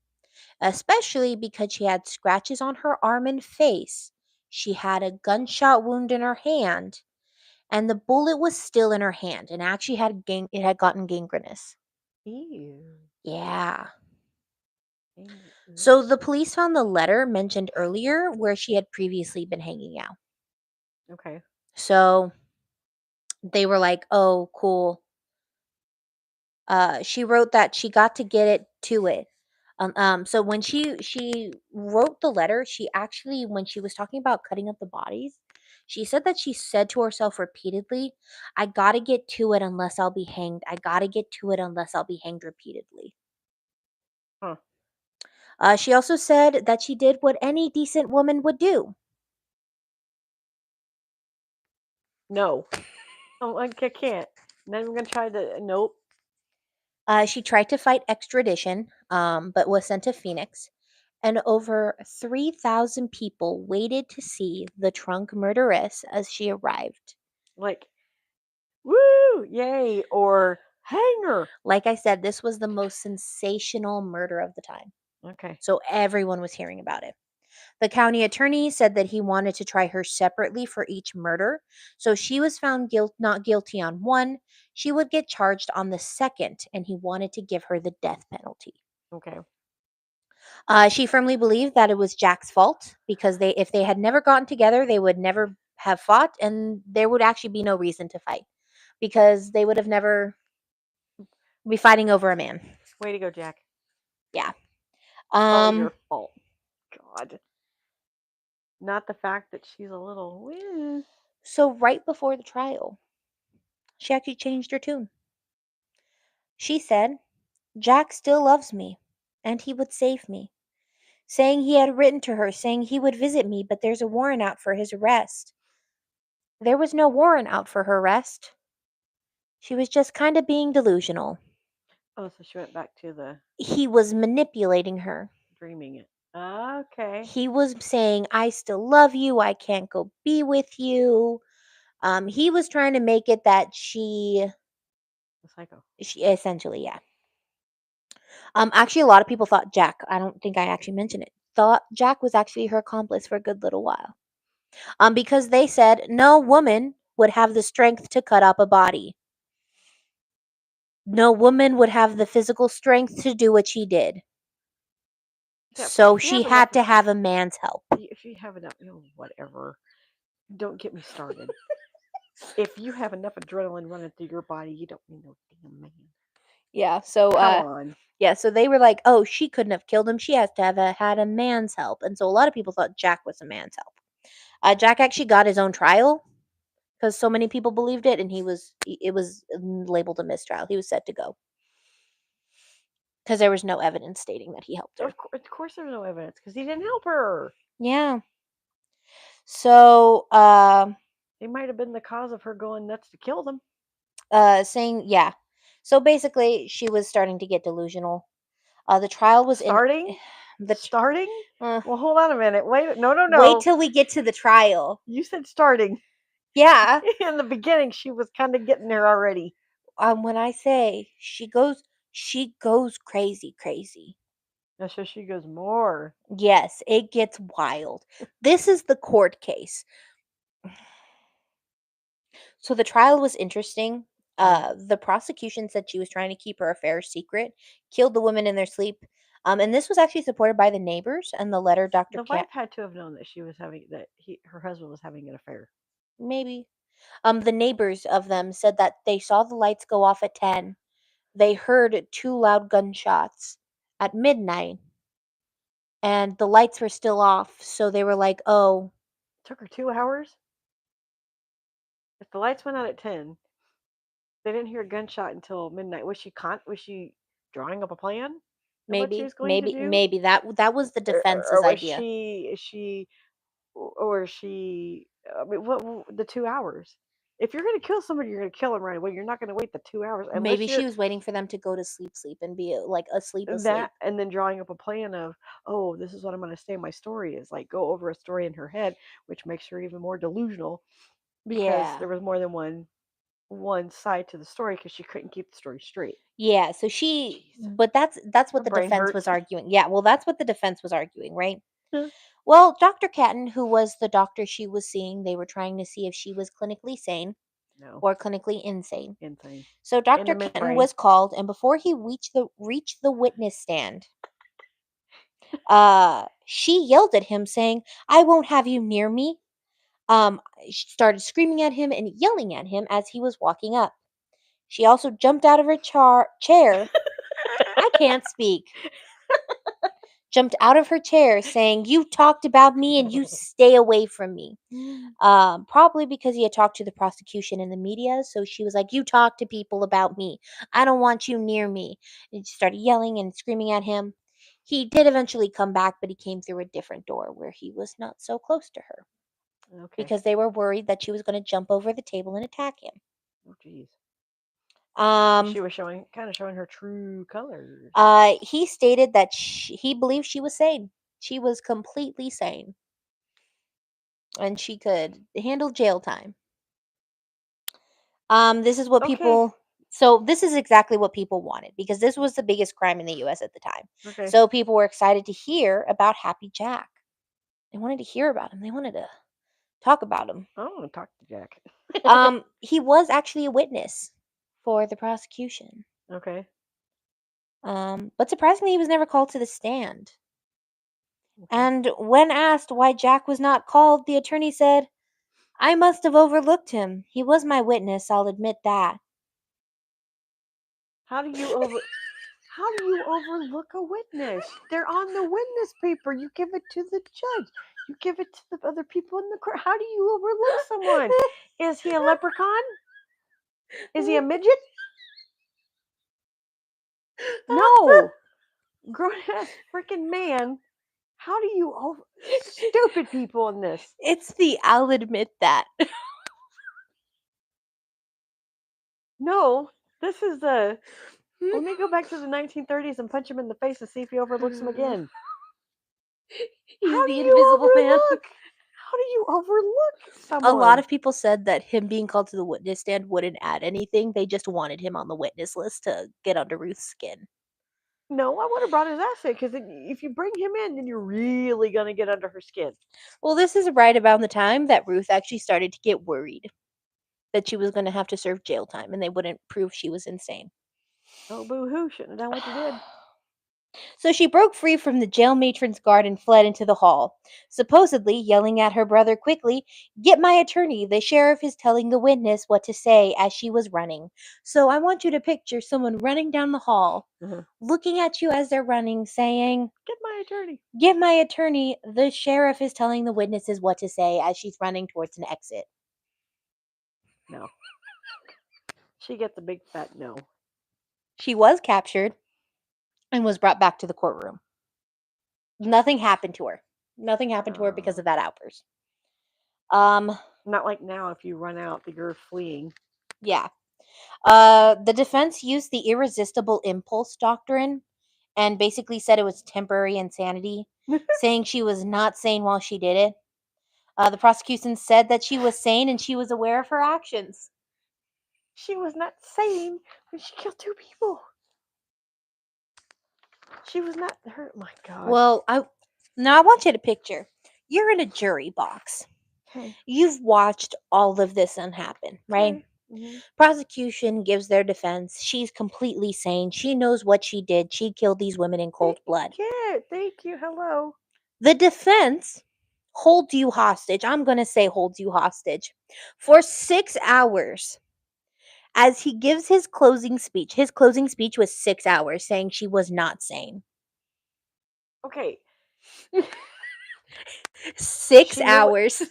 especially because she had scratches on her arm and face. She had a gunshot wound in her hand, and the bullet was still in her hand and actually it had gotten gangrenous. Ew. Yeah. Ew. So the police found the letter mentioned earlier where she had previously been hanging out. Okay. So they were like, "Oh, cool." She wrote that she got to get it to it. So when she wrote the letter, she actually, when she was talking about cutting up the bodies, she said that she said to herself repeatedly, "I gotta get to it unless I'll be hanged. I gotta get to it unless I'll be hanged," repeatedly. Huh. She also said that she did what any decent woman would do. No. I'm like, I can't. And then I'm gonna try to. Nope. She tried to fight extradition, but was sent to Phoenix. And over 3,000 people waited to see the trunk murderess as she arrived. Like, woo, yay, or hanger. Like I said, this was the most sensational murder of the time. Okay. So everyone was hearing about it. The county attorney said that he wanted to try her separately for each murder. So she was found not guilty on one. She would get charged on the second, and he wanted to give her the death penalty. Okay. She firmly believed that it was Jack's fault because if they had never gotten together, they would never have fought, and there would actually be no reason to fight because they would have never be fighting over a man. Way to go, Jack. Yeah. All your fault. God. Not the fact that she's a little. So right before the trial, she actually changed her tune. She said, "Jack still loves me, and he would save me," saying he had written to her saying he would visit me, but there's a warrant out for his arrest. There was no warrant out for her arrest. She was just kind of being delusional. Oh, so she went back to the He was manipulating her. dreaming it. Okay. He was saying, "I still love you. I can't go be with you." He was trying to make it that The psycho. she essentially, yeah. Actually, a lot of people thought Jack, I don't think I actually mentioned it, thought Jack was actually her accomplice for a good little while. Because they said no woman would have the strength to cut up a body. No woman would have the physical strength to do what she did. Yeah, So if you she have enough, had to have a man's help. if you have enough, whatever. Don't get me started. If you have enough adrenaline running through your body, you don't need no damn man. Yeah, so Come on. yeah, so they were like, "Oh, she couldn't have killed him. She has to have had a man's help." And so a lot of people thought Jack was a man's help. Jack actually got his own trial because so many people believed it, and it was labeled a mistrial. He was set to go because there was no evidence stating that he helped her. Of course, there's no evidence because he didn't help her. Yeah. So, He might have been the cause of her going nuts to kill them. saying, yeah. So basically, she was starting to get delusional. The trial was Starting? the Starting? uh, Well, hold on a minute. Wait, no. wait till we get to the trial. You said starting. Yeah. In the beginning, she was kind of getting there already. When I say she goes crazy. That's so she goes more. Yes, it gets wild. This is the court case. So the trial was interesting. The prosecution said she was trying to keep her affair secret, killed the women in their sleep. And this was actually supported by the neighbors and the letter Dr. The Cat wife had to have known that she was having her husband was having an affair. maybe. The neighbors of them said that they saw the lights go off at 10. They heard 2 loud gunshots at midnight and the lights were still off, so they were like, "Oh, It took her 2 hours. If the lights went out at 10, they didn't hear a gunshot until midnight. Was she drawing up a plan of what she was going to do? maybe that was the defense's Or was idea. she I mean, the 2 hours? If you're going to kill somebody, you're going to kill them right away. You're not going to wait the 2 hours Maybe unless she you're was waiting for them to go to sleep and be like asleep. that, and then drawing up a plan of, oh, this is what I'm going to say my story is, like go over a story in her head, which makes her even more delusional because Yeah. there was more than one side to the story because she couldn't keep the story straight. Yeah, so but that's what My the brain defense was hurts. arguing. Yeah, well, that's what the defense was arguing, right? Well, Dr. Catton, who was the doctor she was seeing, they were trying to see if she was clinically sane No, or clinically insane. insane So in the Dr. Catton midbrain. was called, and before he reached the witness stand, she yelled at him, saying, "I won't have you near me." She started screaming at him and yelling at him as he was walking up. She also jumped out of her chair. I can't speak. Jumped out of her chair saying, "You talked about me and you stay away from me." Probably because he had talked to the prosecution and the media. So she was like, "You talk to people about me. I don't want you near me." And she started yelling and screaming at him. He did eventually come back, but he came through a different door where he was not so close to her Okay. because they were worried that she was going to jump over the table and attack him. Oh, jeez. Um, She was showing her true colors. he stated that he believed she was sane. She was completely sane. And she could handle jail time. This is what Okay. people so this is exactly what people wanted because this was the biggest crime in the US at the time. Okay. So people were excited to hear about Happy Jack. They wanted to hear about him. They wanted to talk about him. I don't want to talk to Jack. He was actually a witness for the prosecution. Okay. But surprisingly he was never called to the stand. Okay. And when asked why Jack was not called, the attorney said, "I must have overlooked him. He was my witness, I'll admit that." How do you overlook a witness? They're on the witness paper. You give it to the judge. You give it to the other people in the court. How do you overlook someone? Is he a leprechaun? Is he a midget? No. Grown ass freaking man. How do you stupid people in this? I'll admit that. No. This is the let me go back to the 1930s and punch him in the face and see if he overlooks him again. He's the invisible man. How do you overlook someone? A lot of people said that him being called to the witness stand wouldn't add anything. They just wanted him on the witness list to get under Ruth's skin. No, I would have brought his ass in because if you bring him in, then you're really gonna get under her skin. Well, this is right about the time that Ruth actually started to get worried that she was going to have to serve jail time and they wouldn't prove she was insane. Oh, boo-hoo! Shouldn't have done what you did. So she broke free from the jail matron's guard and fled into the hall, supposedly yelling at her brother quickly, "Get my attorney, the sheriff is telling the witness what to say," as she was running. So I want you to picture someone running down the hall, looking at you as they're running, saying, "Get my attorney. Get my attorney, the sheriff is telling the witnesses what to say," as she's running towards an exit. No. She gets a big fat no. She was captured and was brought back to the courtroom. Nothing happened to her. Nothing happened to her because of that outburst. Not like now if you run out that you're fleeing. Yeah. The defense used the irresistible impulse doctrine and basically said it was temporary insanity, saying she was not sane while she did it. The prosecution said that she was sane and she was aware of her actions. She was not sane when she killed 2 people. She was not hurt. My God. Well, I want you to picture you're in a jury box. Okay. You've watched all of this happen, right? Okay. Mm-hmm. Prosecution gives their defense. She's completely sane. She knows what she did. She killed these women in cold blood. Yeah, thank you. Hello. The defense holds you hostage. I'm going to say holds you hostage for 6 hours as he gives his closing speech. His closing speech was 6 hours saying she was not sane. Okay. 6 hours.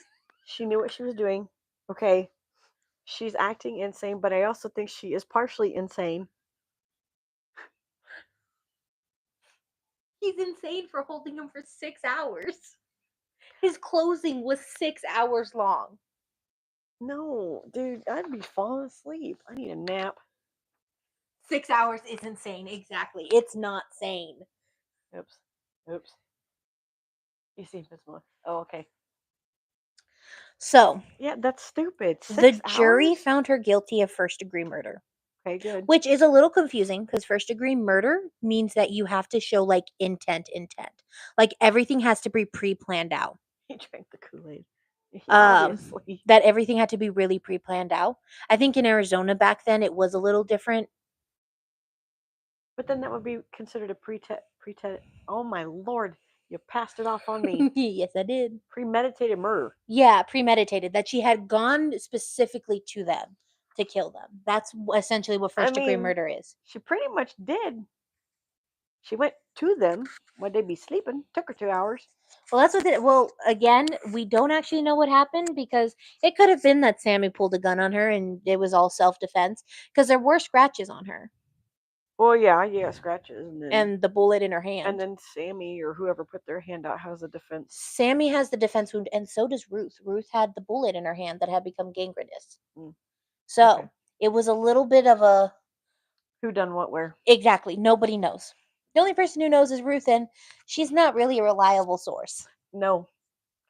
She knew what she was doing. Okay. She's acting insane, but I also think she is partially insane. He's insane for holding him for 6 hours. His closing was 6 hours long. No, dude, I'd be falling asleep. I need a nap. 6 hours is insane. Exactly. It's not sane. Oops. You see this one? Oh, okay. So, yeah, that's stupid. The 6 jury hours? found her guilty of first-degree murder. Okay, good. Which is a little confusing because first-degree murder means that you have to show like intent. Like everything has to be pre-planned out. He drank the Kool-Aid. Obviously. That everything had to be really pre-planned out. I think in Arizona back then it was a little different. But then that would be considered a oh my lord, you passed it off on me. Yes, I did. Premeditated murder. Yeah, premeditated. That she had gone specifically to them to kill them. That's essentially what first-degree murder is. She pretty much did. She went to them when they'd be sleeping. Took her 2 hours. Well, that's what it. Well, again, we don't actually know what happened because it could have been that Sammy pulled a gun on her and it was all self-defense because there were scratches on her. Well, yeah, scratches, and the bullet in her hand. And then Sammy or whoever put their hand out has a defense. Sammy has the defense wound, and so does Ruth. Ruth had the bullet in her hand that had become gangrenous. So it was a little bit of a who done what where. Exactly. Nobody knows. The only person who knows is Ruth, and she's not really a reliable source. No,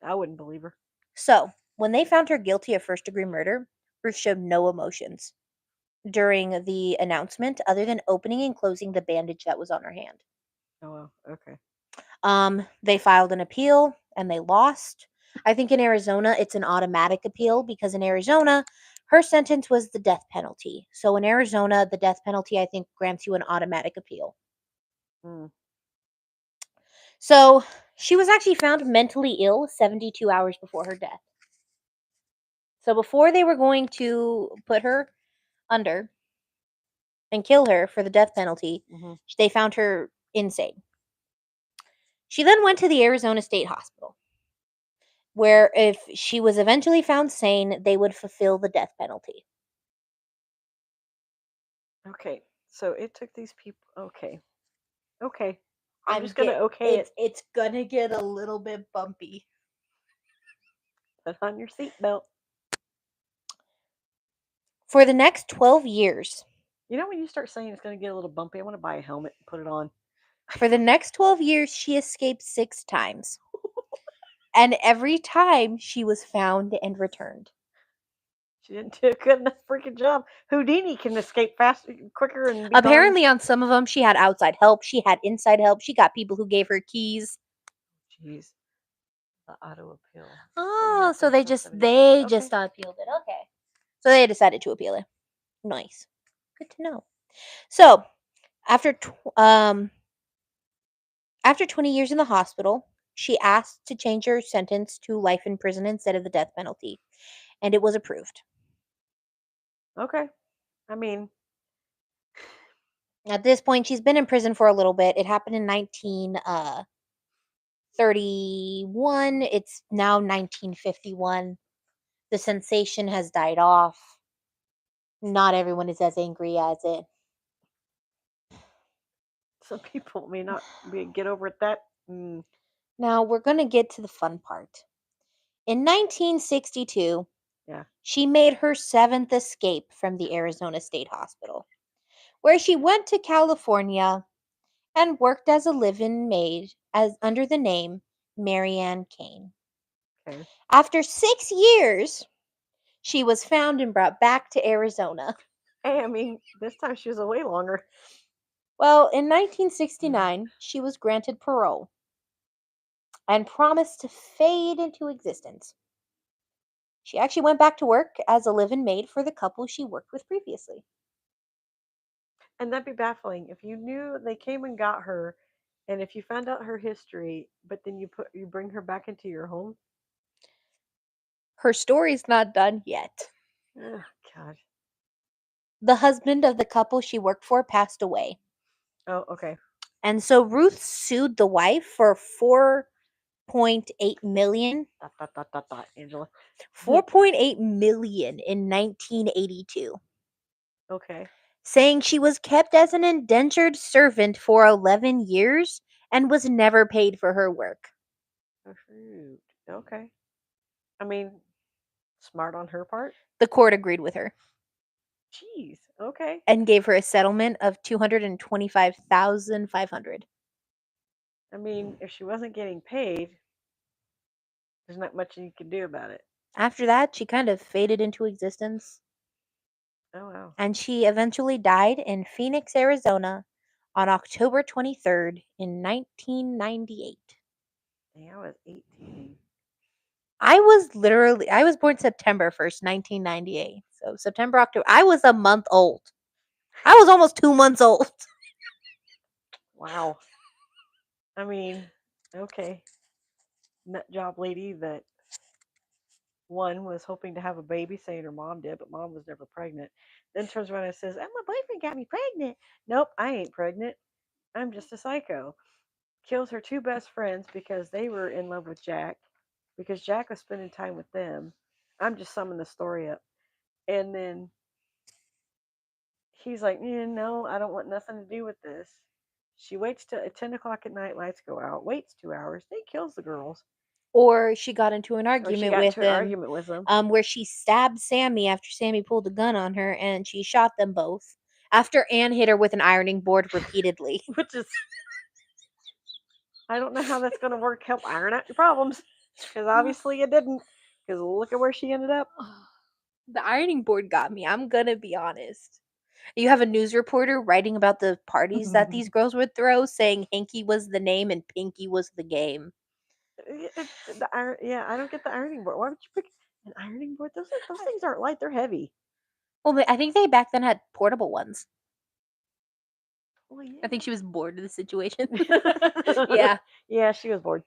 I wouldn't believe her. So when they found her guilty of first-degree murder, Ruth showed no emotions during the announcement other than opening and closing the bandage that was on her hand. Oh, okay. They filed an appeal and they lost. I think in Arizona it's an automatic appeal because in Arizona her sentence was the death penalty. So in Arizona the death penalty I think grants you an automatic appeal. So she was actually found mentally ill 72 hours before her death. So before they were going to put her under and kill her for the death penalty, they found her insane. She then went to the Arizona State Hospital, where if she was eventually found sane, they would fulfill the death penalty. Okay, so it took these people. Okay. I'm just gonna it. It's gonna get a little bit bumpy. Put on your seatbelt. For the next 12 years. You know when you start saying it's gonna get a little bumpy, I want to buy a helmet and put it on. For the next 12 years, she escaped 6 times. And every time she was found and returned. She didn't do a good enough freaking job. Houdini can escape faster, quicker, and be apparently gone. On some of them she had outside help. She had inside help. She got people who gave her keys. Jeez, the auto appeal. Oh, so they just appealed it. Okay, so they decided to appeal it. Nice, good to know. So after 20 years in the hospital, she asked to change her sentence to life in prison instead of the death penalty, and it was approved. Okay, I mean, at this point, she's been in prison for a little bit. It happened in 1931. It's now 1951. The sensation has died off. Not everyone is as angry as it. Some people may not get over it that. Now we're going to get to the fun part. In 1962, Yeah. she made her 7th escape from the Arizona State Hospital, where she went to California and worked as a live-in maid under the name Marianne Kane. Okay. After 6 years, she was found and brought back to Arizona. Hey, I mean, this time she was away longer. Well, in 1969, she was granted parole and promised to fade into existence. She actually went back to work as a live-in maid for the couple she worked with previously. And that'd be baffling if you knew they came and got her, and if you found out her history, but then you bring her back into your home. Her story's not done yet. Oh God. The husband of the couple she worked for passed away. Oh, okay. And so Ruth sued the wife for 4.8 million. Angela. 4.8 million in 1982, Okay. saying she was kept as an indentured servant for 11 years and was never paid for her work. Oh, shoot. Okay. I mean, smart on her part. The court agreed with her Jeez. Okay. and gave her a settlement of 225,500. I mean, if she wasn't getting paid, there's not much you can do about it. After that, she kind of faded into existence, Oh wow. and she eventually died in Phoenix, Arizona on October 23rd in 1998. Dang, I was 18. I was born September 1st, 1998. So September, October. I was a month old. I was almost 2 months old. Wow. I mean, okay. Nut job lady that one was hoping to have a baby, saying her mom did, but mom was never pregnant. Then turns around and says, "And my boyfriend got me pregnant." Nope, I ain't pregnant. I'm just a psycho. Kills her two best friends because they were in love with Jack, because Jack was spending time with them. I'm just summing the story up. And then he's like, no, I don't want nothing to do with this. She waits till at 10 o'clock at night, lights go out, waits 2 hours, then kills the girls. Or she got into an Or she argument got with into an him, argument with them. where she stabbed Sammy after Sammy pulled a gun on her, and she shot them both after Anne hit her with an ironing board repeatedly. Which is, I don't know how that's going to work, help iron out your problems. Because obviously it didn't. Because look at where she ended up. The ironing board got me. I'm gonna be honest. You have a news reporter writing about the parties that these girls would throw, saying Hanky was the name and Pinky was the game. Yeah, I don't get the ironing board. Why would you pick an ironing board? Those things aren't light; they're heavy. Well, I think they back then had portable ones. Well, yeah. I think she was bored of the situation. Yeah. Yeah, she was bored.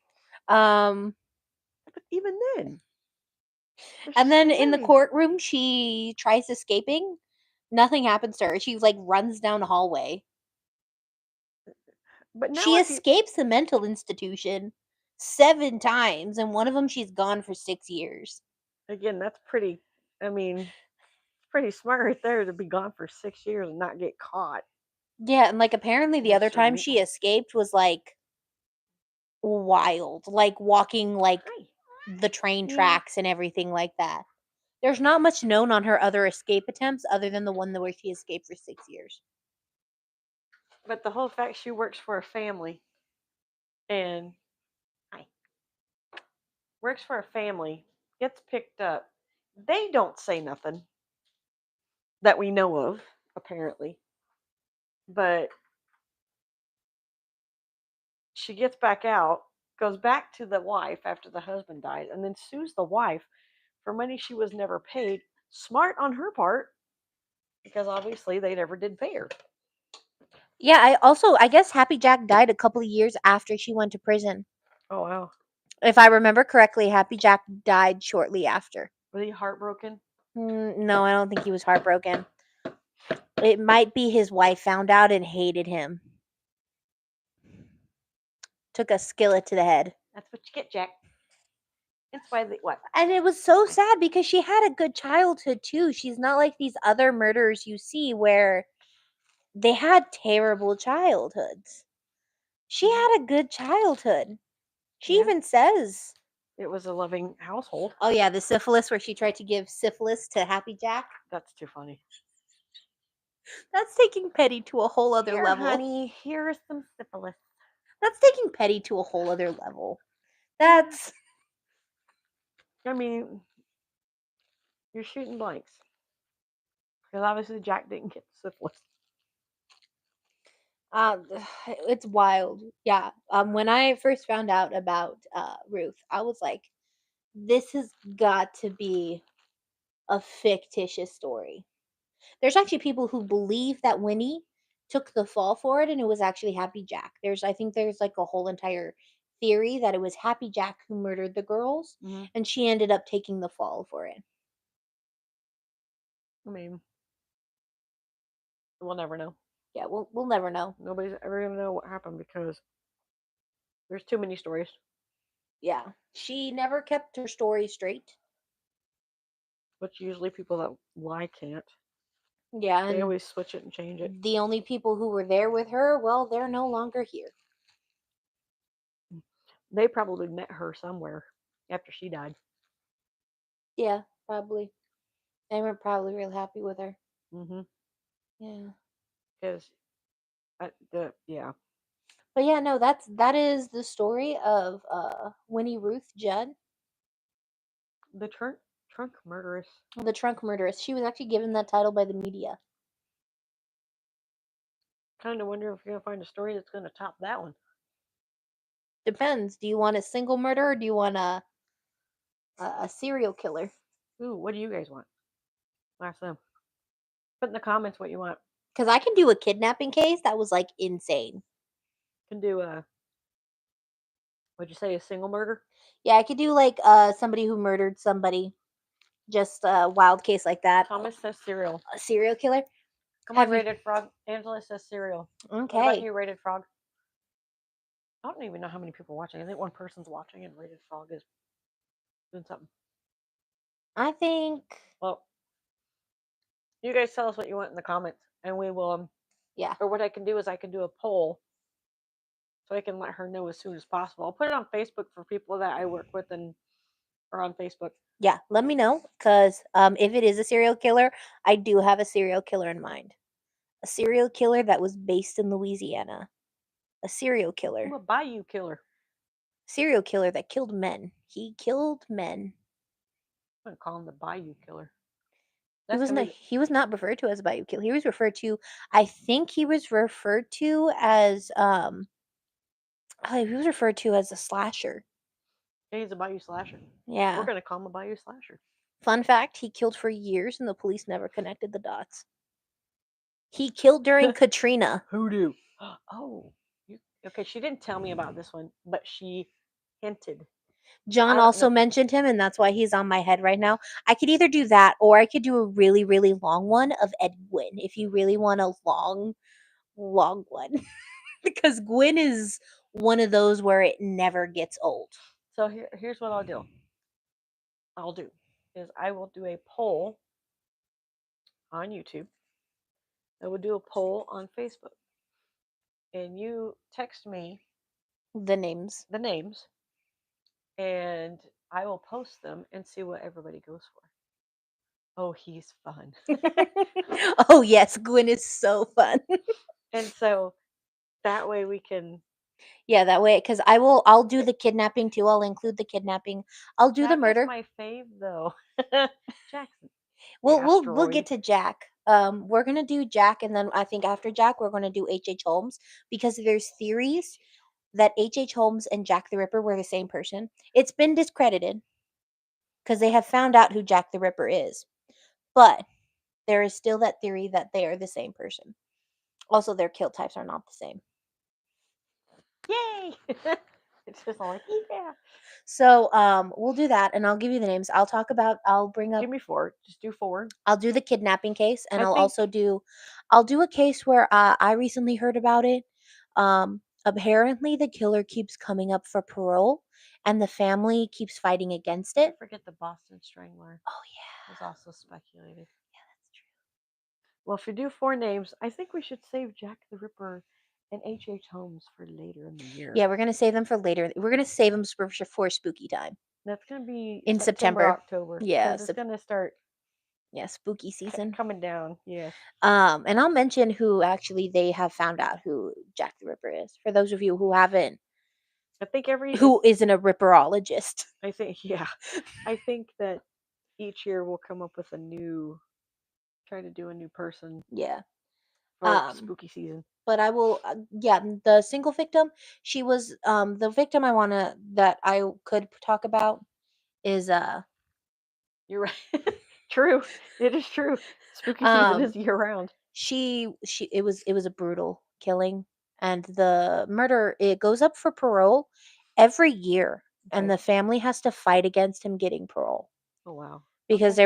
Um, But even then, and then in the heavy. courtroom, she tries escaping. Nothing happens to her. She like runs down a hallway. But now She if you escapes the mental institution 7 times, and one of them she's gone for 6 years. again, that's pretty. I mean, it's pretty smart right there to be gone for 6 years and not get caught. Yeah, and like apparently the That's other time sweet. she escaped was like wild, like walking like Hi. the train Yeah. tracks and everything like that. There's not much known on her other escape attempts other than the one where she escaped for 6 years. But the whole fact she works for a family and works for a family, gets picked up. They don't say nothing that we know of, apparently. But she gets back out, goes back to the wife after the husband died, and then sues the wife for money she was never paid. Smart on her part, because obviously they never did pay her. Yeah, I guess Happy Jack died a couple of years after she went to prison. Oh, wow. If I remember correctly, Happy Jack died shortly after. Was he heartbroken? No, I don't think he was heartbroken. It might be his wife found out and hated him. Took a skillet to the head. That's what you get, Jack. That's why what? And it was so sad because she had a good childhood too. She's not like these other murderers you see where they had terrible childhoods. She had a good childhood. She Yeah. even says it was a loving household. Oh yeah, the syphilis where she tried to give syphilis to Happy Jack. That's too funny. That's taking petty to a whole other Here, level. honey, here's some syphilis. That's taking petty to a whole other level. That's. I mean, you're shooting blanks. Because obviously Jack didn't get syphilis. It's wild. Yeah. When I first found out about Ruth, I was like, this has got to be a fictitious story. There's actually people who believe that Winnie took the fall for it and it was actually Happy Jack. I think there's like a whole entire theory that it was Happy Jack who murdered the girls and she ended up taking the fall for it. I mean, we'll never know. Yeah, we'll never know. Nobody's ever gonna know what happened because there's too many stories. Yeah, she never kept her story straight. Which usually people that lie can't. Yeah, They and always switch it and change it. the only people who were there with her, well, they're no longer here. They probably met her somewhere after she died. Yeah, probably. They were probably real happy with her. Mm-hmm. Yeah. Because, yeah. But yeah, no, that is the story of Winnie Ruth Judd, The trunk murderess. the trunk murderess. She was actually given that title by the media. Kind of wonder if you're gonna find a story that's gonna top that one. Depends. Do you want a single murder or do you want a serial killer? Ooh, what do you guys want? Ask them. Put in the comments what you want. Because I can do a kidnapping case that was like insane. Can do what'd you say, a single murder? Yeah, I could do like somebody who murdered somebody. Just a wild case like that. Thomas says cereal. A serial killer. Come on, Rated Frog. Angela says cereal. Okay. What about you, Rated Frog? I don't even know how many people are watching. I think one person's watching and Rated Frog is doing something. I think. Well, you guys tell us what you want in the comments, and we will. Yeah. Or what I can do is I can do a poll, so I can let her know as soon as possible. I'll put it on Facebook for people that I work with and are on Facebook. Yeah, let me know because if it is a serial killer, I do have a serial killer in mind. A serial killer that was based in Louisiana. A serial killer. I'm a bayou killer. Serial killer that killed men. He killed men. I'm gonna call him the bayou killer. He was not referred to as a bayou killer. He was referred to, I think he was referred to as he was referred to as a slasher. Yeah, he's a bayou slasher. Yeah. We're gonna call him a bayou slasher. Fun fact, he killed for years and the police never connected the dots. He killed during Katrina. Hoodoo. Oh, okay. She didn't tell me about this one, but she hinted. John also mentioned him, and that's why he's on my head right now. I could either do that, or I could do a really, really long one of Ed Gwynn, if you really want a long, long one. Because Gwynn is one of those where it never gets old. So here's what I'll do. I will do a poll on YouTube. I will do a poll on Facebook. And you text me the names, and I will post them and see what everybody goes for. Oh, he's fun. Oh yes, Gwynn is so fun. And so that way we can. Yeah, that way, because I'll do the kidnapping too. I'll include the kidnapping. I'll do the murder. Jack is my fave though. Jackson. We'll get to Jack. We're gonna do Jack, and then I think after Jack, we're gonna do H.H. Holmes because there's theories that H.H. Holmes and Jack the Ripper were the same person. It's been discredited because they have found out who Jack the Ripper is, but there is still that theory that they are the same person. Also, their kill types are not the same. Yay! It's just all like, yeah. So we'll do that, and I'll give you the names. I'll bring up. Give me 4. Just do 4. I'll do the kidnapping case, and I'll do a case where I recently heard about it. Apparently, the killer keeps coming up for parole, and the family keeps fighting against it. Don't forget the Boston Strangler. Oh yeah, was also speculated. Yeah, that's true. Well, if we do 4 names, I think we should save Jack the Ripper and H.H. Holmes for later in the year. Yeah, we're gonna save them for later. We're gonna save them for spooky time. That's gonna be In September. October. Yeah, because it's gonna start yeah, spooky season. coming down. Yes. And I'll mention who actually they have found out who Jack the Ripper is. For those of you who haven't, I think who isn't a ripperologist. I think I think that each year we'll come up with try to do a new person Yeah. for spooky season. But I will, the single victim, she was, the victim that I could talk about is, You're right. True. It is true. Spooky season is year round. it was a brutal killing, and the murder, it goes up for parole every year, and Okay. the family has to fight against him getting parole Oh wow. because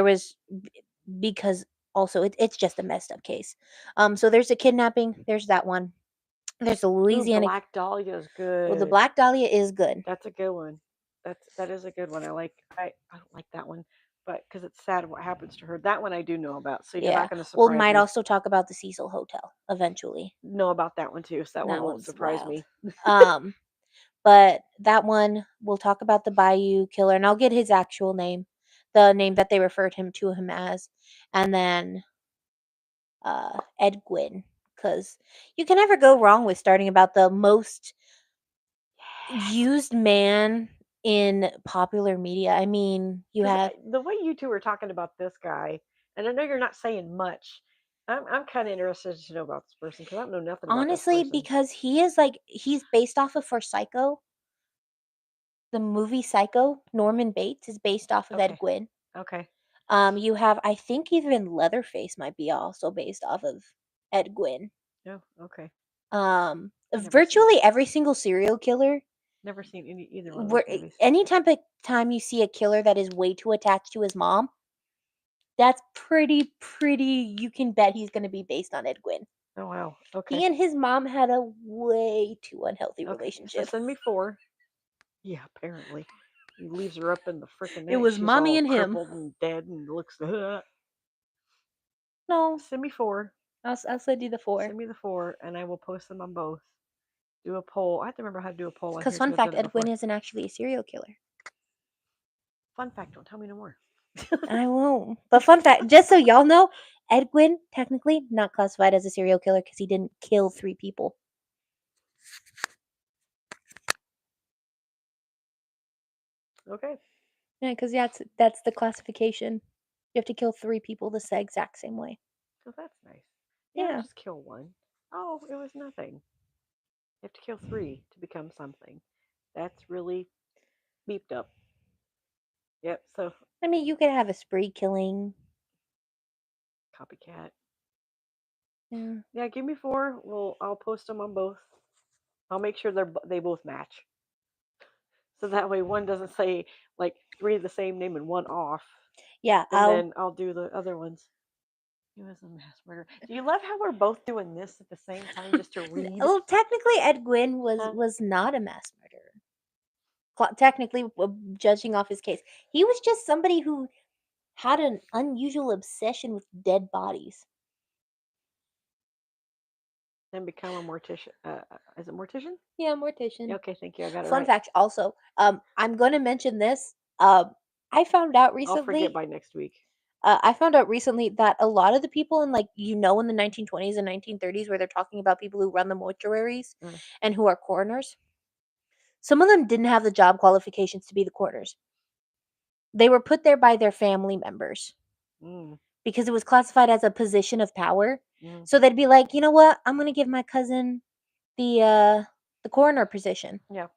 because also it's just a messed up case. So there's a kidnapping, there's that one. There's a Ooh, Louisiana. Black Dahlia is good. Well, the Black Dahlia is good. That's a good one. That is a good one. I don't like that one, but because it's sad what happens to her. That one I do know about. So you're Yeah. not going to Well, surprise might me. also talk about the Cecil Hotel eventually. Know about that one too. So that one That won't one's surprise wild. me. But that one, we'll talk about the Bayou Killer, and I'll get his actual name, the name that they referred to him as, and then Ed Gwynn, because you can never go wrong with starting about the most used man in popular media. I mean, you have the way you two were talking about this guy, and I know you're not saying much. I'm kind of interested to know about this person because I don't know nothing about this honestly, person. because he's based off of for Psycho. The movie Psycho, Norman Bates is based off of Ed Okay. Gwynn. Okay. You have, I think even Leatherface might be also based off of Ed Gwynn. Oh, okay. Virtually every single serial killer, Never seen either one of those movies. any time you see a killer that is way too attached to his mom, that's pretty, you can bet he's going to be based on Ed Gwynn. Oh wow. Okay. He and his mom had a way too unhealthy relationship. So send me 4. Yeah, apparently. He leaves her up in the freaking It was she's mommy all and him. crippled and dead and looks. No, Send me 4. I'll send you the 4. Send me the 4, and I will post them on both. Do a poll. I have to remember how to do a poll. Because fun fact, Ed Gwynn isn't actually a serial killer. Fun fact, don't tell me no more. I won't. But fun fact, just so y'all know, Ed Gwynn technically not classified as a serial killer because he didn't kill 3 people. Okay. Yeah, because that's the classification. You have to kill 3 people the exact same way. Oh, that's nice. Yeah. Just kill 1. Oh, it was nothing. You have to kill 3 to become something. That's really beeped up. Yep. So. I mean, you could have a spree killing. Copycat. Yeah. Yeah, give me 4. I'll post them on both. I'll make sure they both match. So that way one doesn't say like 3 of the same name and 1 off. Yeah. Then I'll do the other ones. He was a mass murderer. Do you love how we're both doing this at the same time just to read? Well, technically, Ed Gwynn was not a mass murderer. Technically, judging off his case, he was just somebody who had an unusual obsession with dead bodies. And become a mortician. Is it mortician? Yeah, mortician. Yeah, okay, thank you. I got it Fun right. fact also, I'm going to mention this. I found out recently. I'll forget by next week. I found out recently that a lot of the people in in the 1920s and 1930s where they're talking about people who run the mortuaries and who are coroners, some of them didn't have the job qualifications to be the coroners. They were put there by their family members because it was classified as a position of power. So they'd be like, you know what? I'm going to give my cousin the coroner position. Yeah.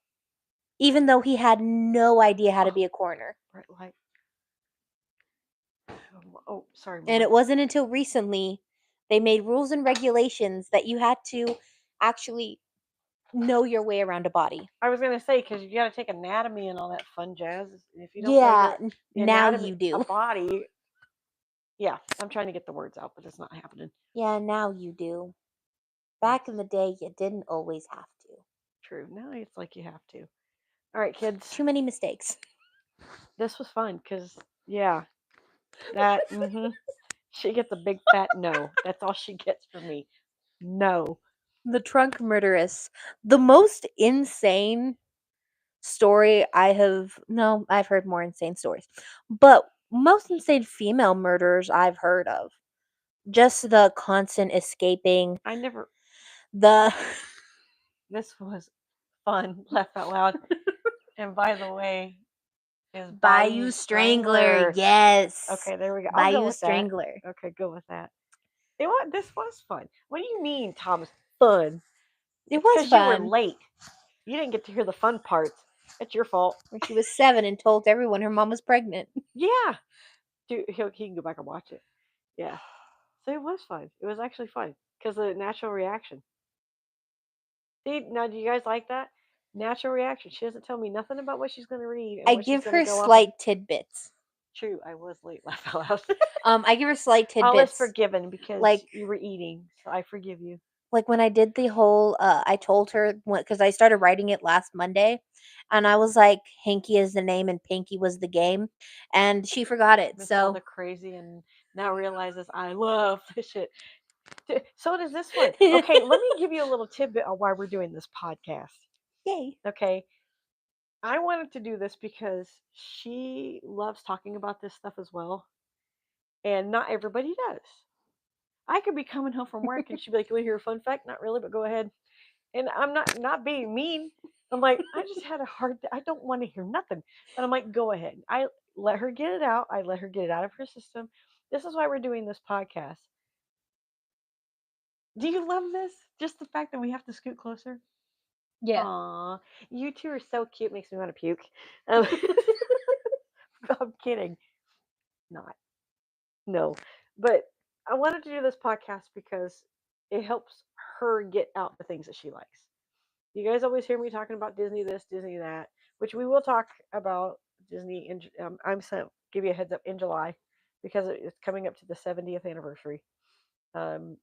Even though he had no idea how to be a coroner. Right, like. Oh, sorry. And it wasn't until recently they made rules and regulations that you had to actually know your way around a body. I was gonna say because you got to take anatomy and all that fun jazz. If you don't know now you do. A body. Yeah, I'm trying to get the words out, but it's not happening. Yeah, now you do. Back in the day, you didn't always have to. True. Now it's like you have to. All right, kids. Too many mistakes. This was fun because that. She gets a big fat no. That's all she gets from me. No. The trunk murderess. The most insane story I've heard more insane stories. But most insane female murderers I've heard of. Just the constant escaping, I never. the This was fun. Laugh out loud. And by the way, is Bayou Strangler. Yes. Okay, there we go. I'll go Bayou with Strangler. that. Okay, go with that. You know what? This was fun. What do you mean, Thomas? Fun? It It's was because you were fun. late. You didn't get to hear the fun parts. It's your fault. When she was 7 and told everyone her mom was pregnant. Yeah. Dude, he can go back and watch it. Yeah. So it was fun. It was actually fun because of the natural reaction. See, now do you guys like that? Natural reaction. She doesn't tell me nothing about what she's going to read and I what she's give going to her go off. slight tidbits. True, I was late. Laugh out loud. I give her slight All is tidbits. forgiven because Like you were eating, so I forgive you. like when I did the whole I told her because I started writing it last Monday, and I was like, Hanky is the name and Pinky was the game, and she forgot it. Miss all So the crazy and now realizes I love this shit. So does this one. Okay, let me give you a little tidbit on why we're doing this podcast. Yay. Okay, I wanted to do this because she loves talking about this stuff as well, and not everybody does. I could be coming home from work and she'd be like, "You want to hear a fun fact?" Not really, but go ahead. And I'm not being mean. I'm like, I just had a hard. I don't want to hear nothing, but I'm like, go ahead. I let her get it out. I let her get it out of her system. This is why we're doing this podcast. Do you love this? Just the fact that we have to scoot closer. Yeah. Aw, you two are so cute. Makes me want to puke. Um, I'm kidding. Not. No. But I wanted to do this podcast because it helps her get out the things that she likes. You guys always hear me talking about Disney this, Disney that, which we will talk about Disney. I'm going to give you a heads up in July because it's coming up to the 70th anniversary. Um,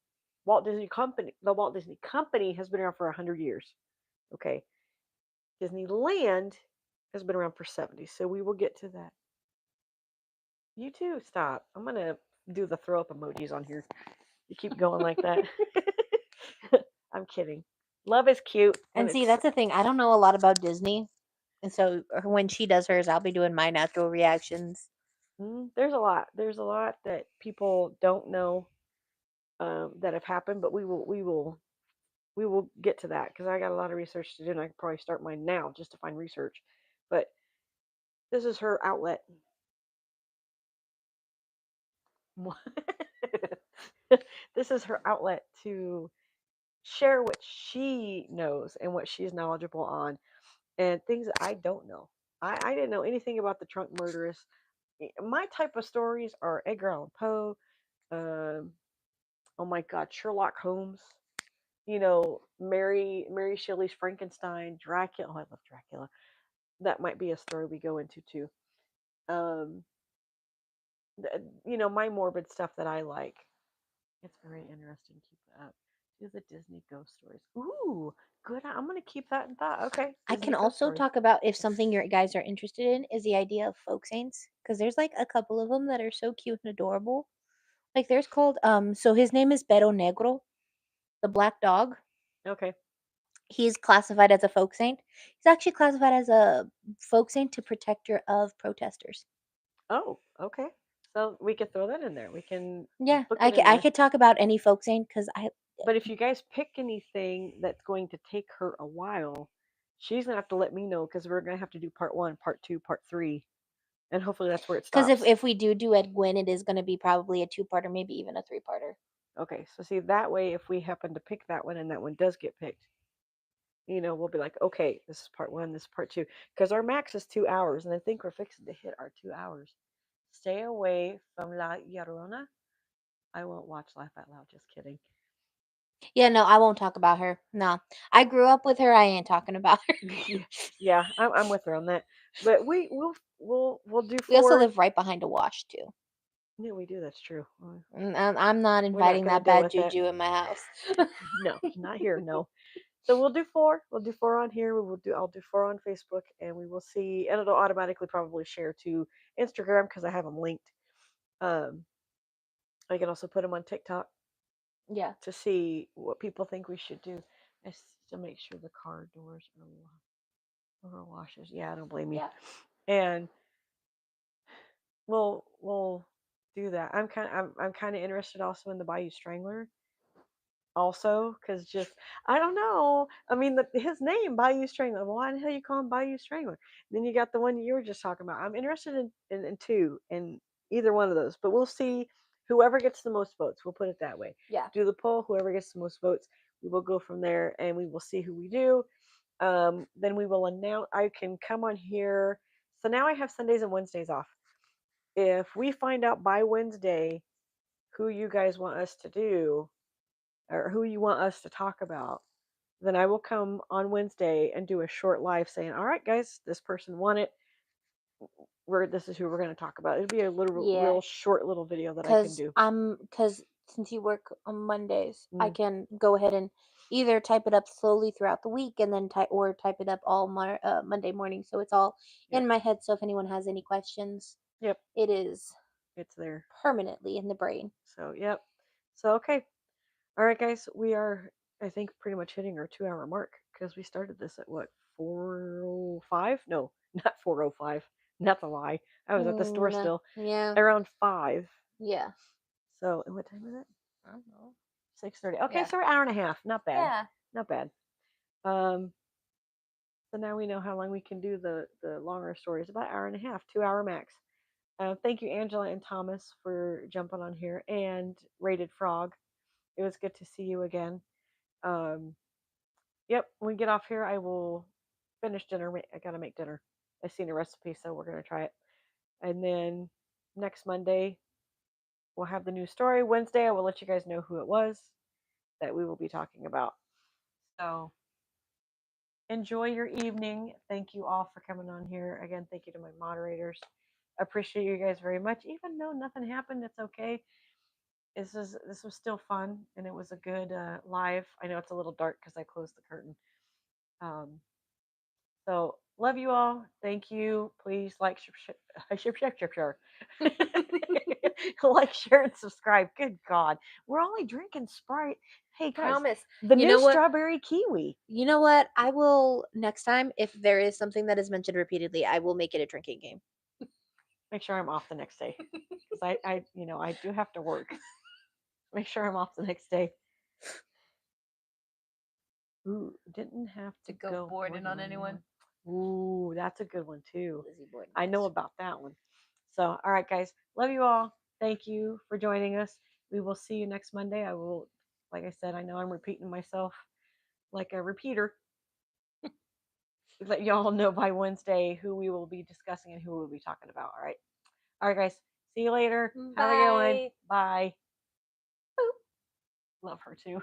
the Walt Disney Company has been around for 100 years. Okay. Disneyland has been around for 70. So we will get to that. You too, stop. I'm going to do the throw up emojis on here. You keep going like that. I'm kidding. Love is cute. And see, that's the thing. I don't know a lot about Disney. And so when she does hers, I'll be doing my natural reactions. There's a lot. There's a lot that people don't know that have happened, but we will get to that because I got a lot of research to do, and I can probably start mine now just to find research. But this is her outlet. This is her outlet to share what she knows and what she's knowledgeable on, and things that I don't know. I didn't know anything about the trunk murderess. My type of stories are Edgar Allan Poe. Um, oh my God, Sherlock Holmes. Mary Shelley's Frankenstein, Dracula. Oh, I love Dracula. That might be a story we go into too. Um, my morbid stuff that I like. It's very interesting. Keep it up. Do the Disney ghost stories. Ooh, good. I'm gonna keep that in thought. Okay. I Disney can ghost also stories. talk about if something you guys are interested in is the idea of folk saints because there's like a couple of them that are so cute and adorable. Like there's called so his name is Perro Negro, the black dog. Okay. He's classified as a folk saint. He's actually classified as a folk saint to protector of protesters. Oh, okay. So we could throw that in there. We can Yeah, book it in I there. could talk about any folk saint because I. But if you guys pick anything that's going to take her a while, she's gonna have to let me know because we're gonna have to do part 1, part 2, part 3, and hopefully that's where it Because stops. if we do Ed Gwyn, it is going to be probably a 2-parter, maybe even a 3-parter. Okay, so see that way, if we happen to pick that one and that one does get picked, we'll be like, okay, this is part 1, this is part 2, because our max is 2 hours, and I think we're fixing to hit our 2 hours. Stay away from La Llorona. I won't watch Laugh Out Loud. Just kidding. Yeah, no, I won't talk about her. No, I grew up with her. I ain't talking about her. Yeah, I'm with her on that. But we'll do 4. We also live right behind a wash too. Yeah, we do. That's true. I'm not We're not inviting gonna that deal bad with that. juju in my house. No, not here. No. So we'll do 4. We'll do 4 on here. I'll do 4 on Facebook, and we will see. And it'll automatically probably share to Instagram because I have them linked. Um, I can also put them on TikTok Yeah. to see what people think we should do. Just to make sure the car doors are locked. Overwashes. Yeah, I don't blame you. Yeah. And we'll do that. I'm kind of interested also in the Bayou Strangler. Also, because just I don't know. I mean, his name Bayou Strangler. Well, why the hell you call him Bayou Strangler? Then you got the one you were just talking about. I'm interested in two, in either one of those. But we'll see. Whoever gets the most votes, we'll put it that way. Yeah. Do the poll. Whoever gets the most votes, we will go from there, and we will see who we do. Then we will announce. I can come on here. So now I have Sundays and Wednesdays off. If we find out by Wednesday who you guys want us to do, or who you want us to talk about, then I will come on Wednesday and do a short live saying, "All right, guys, this person won it. This is who we're going to talk about." It'll be a little, Yeah. real short little video that I can do. Because since you work on Mondays, I Mm. can go ahead and either type it up slowly throughout the week and then type it up all Monday morning, so it's all Yep. in my head. So if anyone has any questions, Yep, it is it's there. permanently in the brain. So yep. So okay. All right, guys, we are, I think, pretty much hitting our 2 hour mark because we started this at what, 4:05? No, not 4:05. That's a lie. I was at the store still. Yeah. Around 5. Yeah. So, and what time is it? I don't know. 6:30. Okay, Yeah. so we're an hour and a half. Not bad. Yeah. Not bad. So now we know how long we can do the longer stories. About an hour and a half, 2 hour max. Thank you, Angela and Thomas, for jumping on here, and Rated Frog. It was good to see you again. Yep, when we get off here, I will finish dinner. I gotta make dinner. I've seen a recipe, so we're gonna try it. And then next Monday, we'll have the new story. Wednesday, I will let you guys know who it was that we will be talking about. So enjoy your evening. Thank you all for coming on here. Again, thank you to my moderators. I appreciate you guys very much. Even though nothing happened, it's okay. This was still fun, and it was a good live. I know it's a little dark because I closed the curtain. Um, So love you all. Thank you. Please like, share, like, share, and subscribe. Good God, we're only drinking Sprite. Hey guys, Promise. the You new know what? strawberry kiwi. You know what? I will next time, if there is something that is mentioned repeatedly, I will make it a drinking game. Make sure I'm off the next day because I do have to work. Make sure I'm off the next day. Ooh, didn't have to go boarding on anyone. Ooh, that's a good one too. Lizzie Borden. I know about that one. So, all right, guys, love you all. Thank you for joining us. We will see you next Monday. I will, like I said, I know I'm repeating myself like a repeater. Let y'all know by Wednesday who we will be discussing and who we'll be talking about. All right, guys. See you later. Have a good one. Bye. Bye. Boop. Love her too.